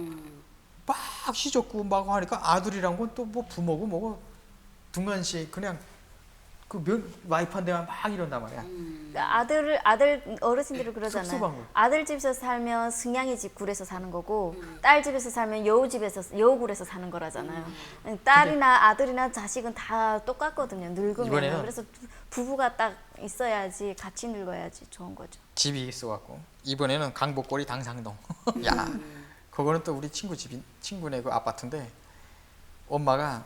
막 시적구 막 하니까 아들이란 건 또 뭐 부모고 뭐고 둥간시 그냥 그 와이프한테만 막 이런단 말이야. 그러니까 아들 어르신들이 그러잖아요. 섭섭한 거. 아들 집에서 살면 승냥이 집 굴에서 사는 거고 딸 집에서 살면 여우 집에서 여우 굴에서 사는 거라잖아요. 딸이나 아들이나 자식은 다 똑같거든요. 늙으면. 이번에는 그래서 부부가 딱 있어야지 같이 늙어야지 좋은 거죠. 집이 있어갖고 이번에는 강북거리 당상동. 야, 그거는 또 우리 친구네 그 아파트인데 엄마가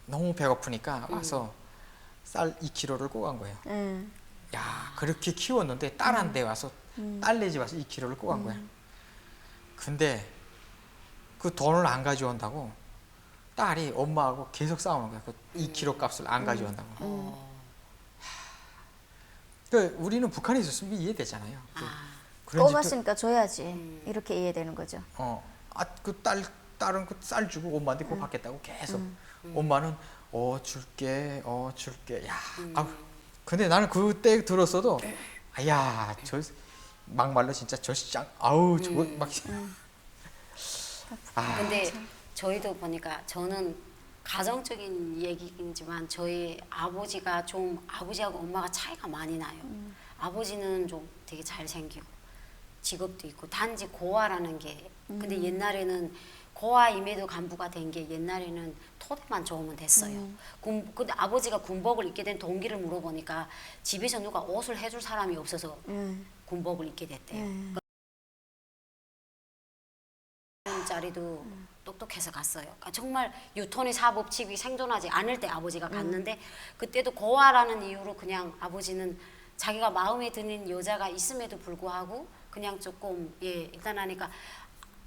너무 배고프니까 와서 쌀 2kg를 꼬간 거예요. 야, 그렇게 키웠는데 딸한테 와서 딸네 집 와서 2kg를 꼬간 거야. 근데 그 돈을 안 가져온다고 딸이 엄마하고 계속 싸우는 거야. 그 2kg 값을 안 가져온다고. 그 우리는 북한에 있었으면 이해되잖아요. 그런 집도- 꼬봤으니까 줘야지. 이렇게 이해되는 거죠. 그 딸은 그 쌀 주고 엄마한테 그거 받겠다고 계속. 엄마는 줄게. 야, 근데 나는 그때 들었어도 야, 저 막말로 진짜 저 시장 저거 막 근데 저희도 보니까 저는 가정적인 얘기이지만 저희 아버지가 좀 아버지하고 엄마가 차이가 많이 나요. 아버지는 좀 되게 잘생기고 직업도 있고 단지 고아라는 게 근데 옛날에는 고아임에도 간부가 된 게 옛날에는 토대만 좋으면 됐어요. 근데 아버지가 군복을 입게 된 동기를 물어보니까 집에서 누가 옷을 해줄 사람이 없어서 군복을 입게 됐대요. 짜리도 똑똑해서 갔어요. 그러니까 정말 유턴의 사법칙이 생존하지 않을 때 아버지가 갔는데 그때도 고아라는 이유로 그냥 아버지는 자기가 마음에 드는 여자가 있음에도 불구하고 그냥 조금 일단 하니까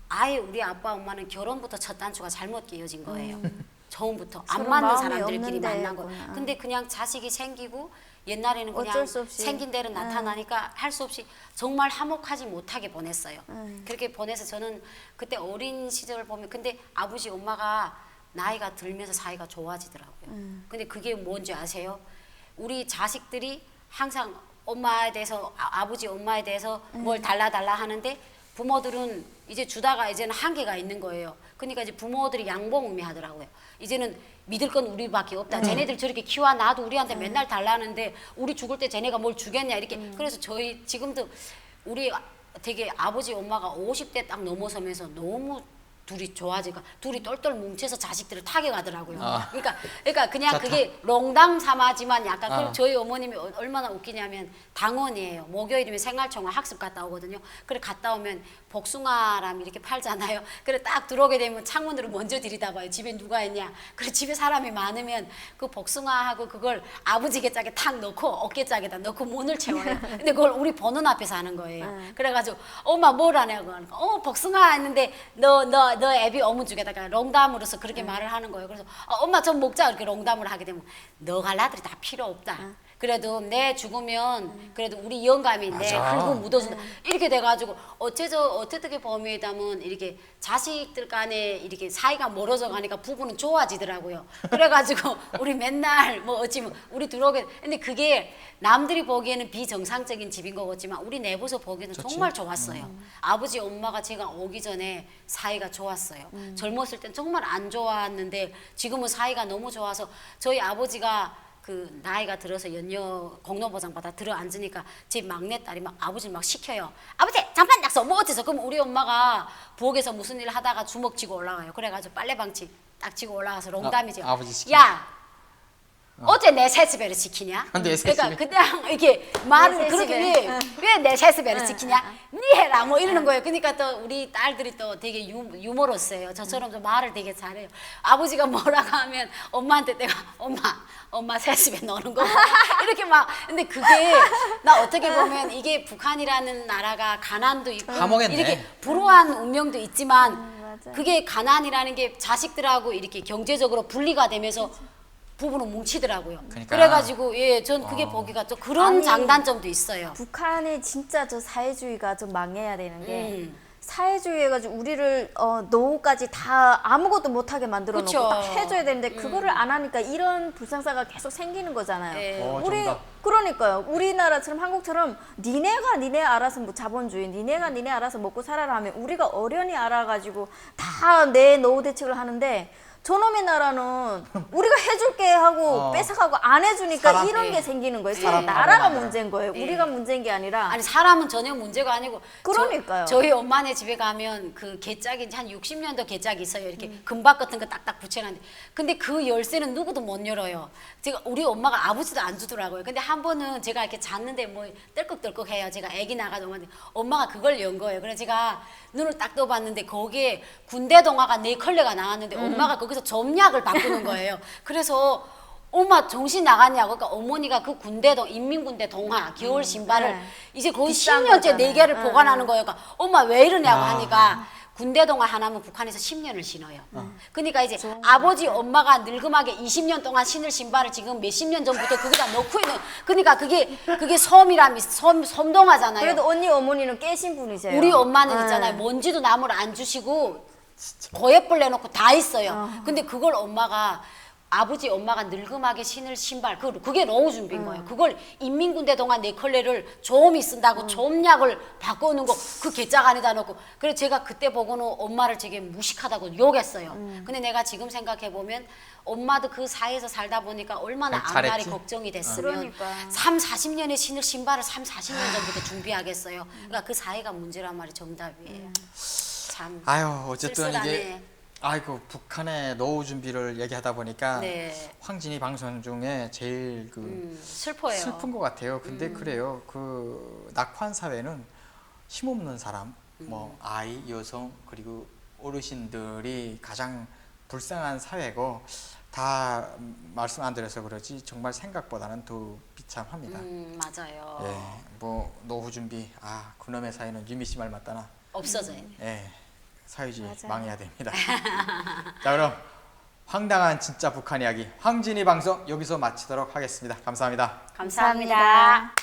아예 우리 아빠 엄마는 결혼부터 첫 단추가 잘못 끼어진 거예요. 처음부터 안 서로 맞는 마음이 사람들끼리 없는데 만난 거예요. 그냥. 근데 그냥 자식이 생기고 옛날에는 그냥 어쩔 수 없이. 생긴 대로 나타나니까 할 수 없이 정말 화목하지 못하게 보냈어요. 그렇게 보내서 저는 그때 어린 시절을 보면 근데 아버지 엄마가 나이가 들면서 사이가 좋아지더라고요. 근데 그게 뭔지 아세요? 우리 자식들이 항상 엄마에 대해서 아버지 엄마에 대해서 뭘 달라 하는데 부모들은 이제 주다가 이제는 한계가 있는 거예요. 그러니까 이제 부모들이 양봉의미 하더라고요. 이제는 믿을 건 우리밖에 없다. 쟤네들 저렇게 키워놔도 우리한테 맨날 달라는데 우리 죽을 때 쟤네가 뭘 주겠냐 이렇게. 그래서 저희 지금도 우리 되게 아버지 엄마가 50대 딱 넘어서면서 너무 둘이 좋아지고 둘이 똘똘 뭉쳐서 자식들을 타격하더라고요. 그러니까 그냥 좋다. 그게 농담 삼아지만 약간 그럼 저희 어머님이 얼마나 웃기냐면 당원이에요. 목요일이면 생활청과 학습 갔다 오거든요. 그래 갔다 오면 복숭아람 이렇게 팔잖아요. 그래 딱 들어오게 되면 창문으로 먼저 들이다봐요. 집에 누가 있냐. 그래 집에 사람이 많으면 그 복숭아하고 그걸 아버지 개짝에 탁 넣고 어깨짝에다 넣고 문을 채워요. 근데 그걸 우리 보는 앞에서 하는 거예요. 그래가지고 엄마 뭘 하냐고 하니까 복숭아 했는데 너 애비 어문 주게다가 농담으로서 그렇게 말을 하는 거예요. 그래서 엄마 좀 먹자 이렇게 농담을 하게 되면 너 갈라들이 다 필요 없다. 그래도 내 죽으면 그래도 우리 영감이 내 맞아. 흙을 묻어준다. 이렇게 돼가지고 어떻게 보면 이렇게 자식들 간에 이렇게 사이가 멀어져 가니까 부부는 좋아지더라고요. 그래가지고 우리 맨날 뭐 어찌 뭐 우리 들어오게 근데 그게 남들이 보기에는 비정상적인 집인 것 같지만 우리 내부에서 보기에는 정말 좋았어요. 아버지 엄마가 제가 오기 전에 사이가 좋았어요. 젊었을 땐 정말 안 좋았는데 지금은 사이가 너무 좋아서 저희 아버지가 그 나이가 들어서 연녀 공로보장 받아 들어 앉으니까 제 막내딸이 막 아버지를 막 시켜요. 아버지 잠깐 약속 뭐 어째서? 그럼 우리 엄마가 부엌에서 무슨 일 하다가 주먹 쥐고 올라가요. 그래가지고 빨래방치 딱 쥐고 올라가서 롱담이죠. 아버지 시키- 야 어째 내 세습배를 지키냐? 내 세습배. 그러니까 그냥 이렇게 말을 내 그렇게 세습배. 왜 내 세습배를 지키냐? 니 해라 뭐 이러는 거예요. 그러니까 또 우리 딸들이 또 되게 유머러스해요. 저처럼 좀 말을 되게 잘해요. 아버지가 뭐라고 하면 엄마한테 내가 엄마 세습에 넣는 거 이렇게 막 근데 그게 나 어떻게 보면 이게 북한이라는 나라가 가난도 있고 감옥했네. 이렇게 불우한 운명도 있지만 맞아요. 그게 가난이라는 게 자식들하고 이렇게 경제적으로 분리가 되면서 부부는 뭉치더라고요. 그러니까. 그래가지고 예, 전 그게 보기가 또 그런 아니, 장단점도 있어요. 북한이 진짜 저 사회주의가 좀 망해야 되는 게 음. 사회주의 해가지고 우리를 노후까지 다 아무것도 못하게 만들어 놓고 그쵸. 딱 해줘야 되는데 그거를 안 하니까 이런 불상사가 계속 생기는 거잖아요. 예. 우리 정답. 그러니까요. 우리나라처럼 한국처럼 니네 알아서 뭐 자본주의, 니네 알아서 먹고 살아라 하면 우리가 어련히 알아가지고 다 내 노후 대책을 하는데 저놈의 나라는 우리가 해줄게 하고 뺏어가고 안 해주니까 사람, 이런 예. 게 생기는 거예요. 사람 나라가 바보 문제인 거예요. 예. 우리가 문제인 게 아니라. 아니 사람은 전혀 문제가 아니고 그러니까요. 저희 엄마네 집에 가면 그 개짝이 한 60년도 개짝이 있어요. 이렇게 금박 같은 거 딱딱 붙여놨는데 근데 그 열쇠는 누구도 못 열어요. 제가 우리 엄마가 아버지도 안 주더라고요. 근데 한 번은 제가 이렇게 잤는데 뭐 떨컥떨컥 해요. 제가 애기 나가도 엄마가 그걸 연 거예요. 그래서 제가 눈을 딱 떠봤는데 거기에 군대 동화가 4컬레가 나왔는데 엄마가 거기서 점약을 바꾸는 거예요. 그래서 엄마 정신 나갔냐고. 그러니까 어머니가 그 인민군대 동화 겨울 신발을 네. 이제 거의 비싼 10년째 거잖아요. 4개를 보관하는 거예요. 그러니까 엄마 왜 이러냐고 야. 하니까 군대 동화 하나면 북한에서 10년을 신어요. 그러니까 이제 아버지 엄마가 늙음하게 20년 동안 신을 신발을 지금 몇십 년 전부터 거기다 넣고 있는 그러니까 그게 섬동화잖아요. 그래도 언니 어머니는 깨신 분이세요. 우리 엄마는 네. 있잖아요. 먼지도 나무를 안 주시고 고예불 내놓고 다 있어요. 근데 그걸 아버지 엄마가 늙음하게 신을 신발 그게 노후 준비인 거예요. 그걸 인민군대 동안 4컬레를 조음이 쓴다고 조음약을 바꿔놓은 거 그 개짝 안에다 넣고 그래서 제가 그때 보고는 엄마를 되게 무식하다고 욕했어요. 근데 내가 지금 생각해 보면 엄마도 그 사회에서 살다 보니까 얼마나 잘했지. 앞날이 걱정이 됐으면 그러니까. 30-40년에 신을 신발을 30-40년 전부터 준비하겠어요. 그러니까 그 사회가 문제란 말이 정답이에요. 참 아유 어쨌든 쓸쓸하네. 이게 아이고 북한의 노후 준비를 얘기하다 보니까 네. 황진이 방송 중에 제일 슬퍼요. 슬픈 것 같아요. 근데 그래요. 그 낙환 사회는 힘없는 사람, 뭐 아이, 여성 그리고 어르신들이 가장 불쌍한 사회고 다 말씀 안 드려서 그러지 정말 생각보다는 더 비참합니다. 맞아요. 예, 뭐 노후 준비 그놈의 사회는 유미 씨 말 맞다나. 없어져야 돼. 예, 사회주의 맞아요. 망해야 됩니다. 자 그럼 황당한 진짜 북한 이야기 황진이 방송 여기서 마치도록 하겠습니다. 감사합니다. 감사합니다.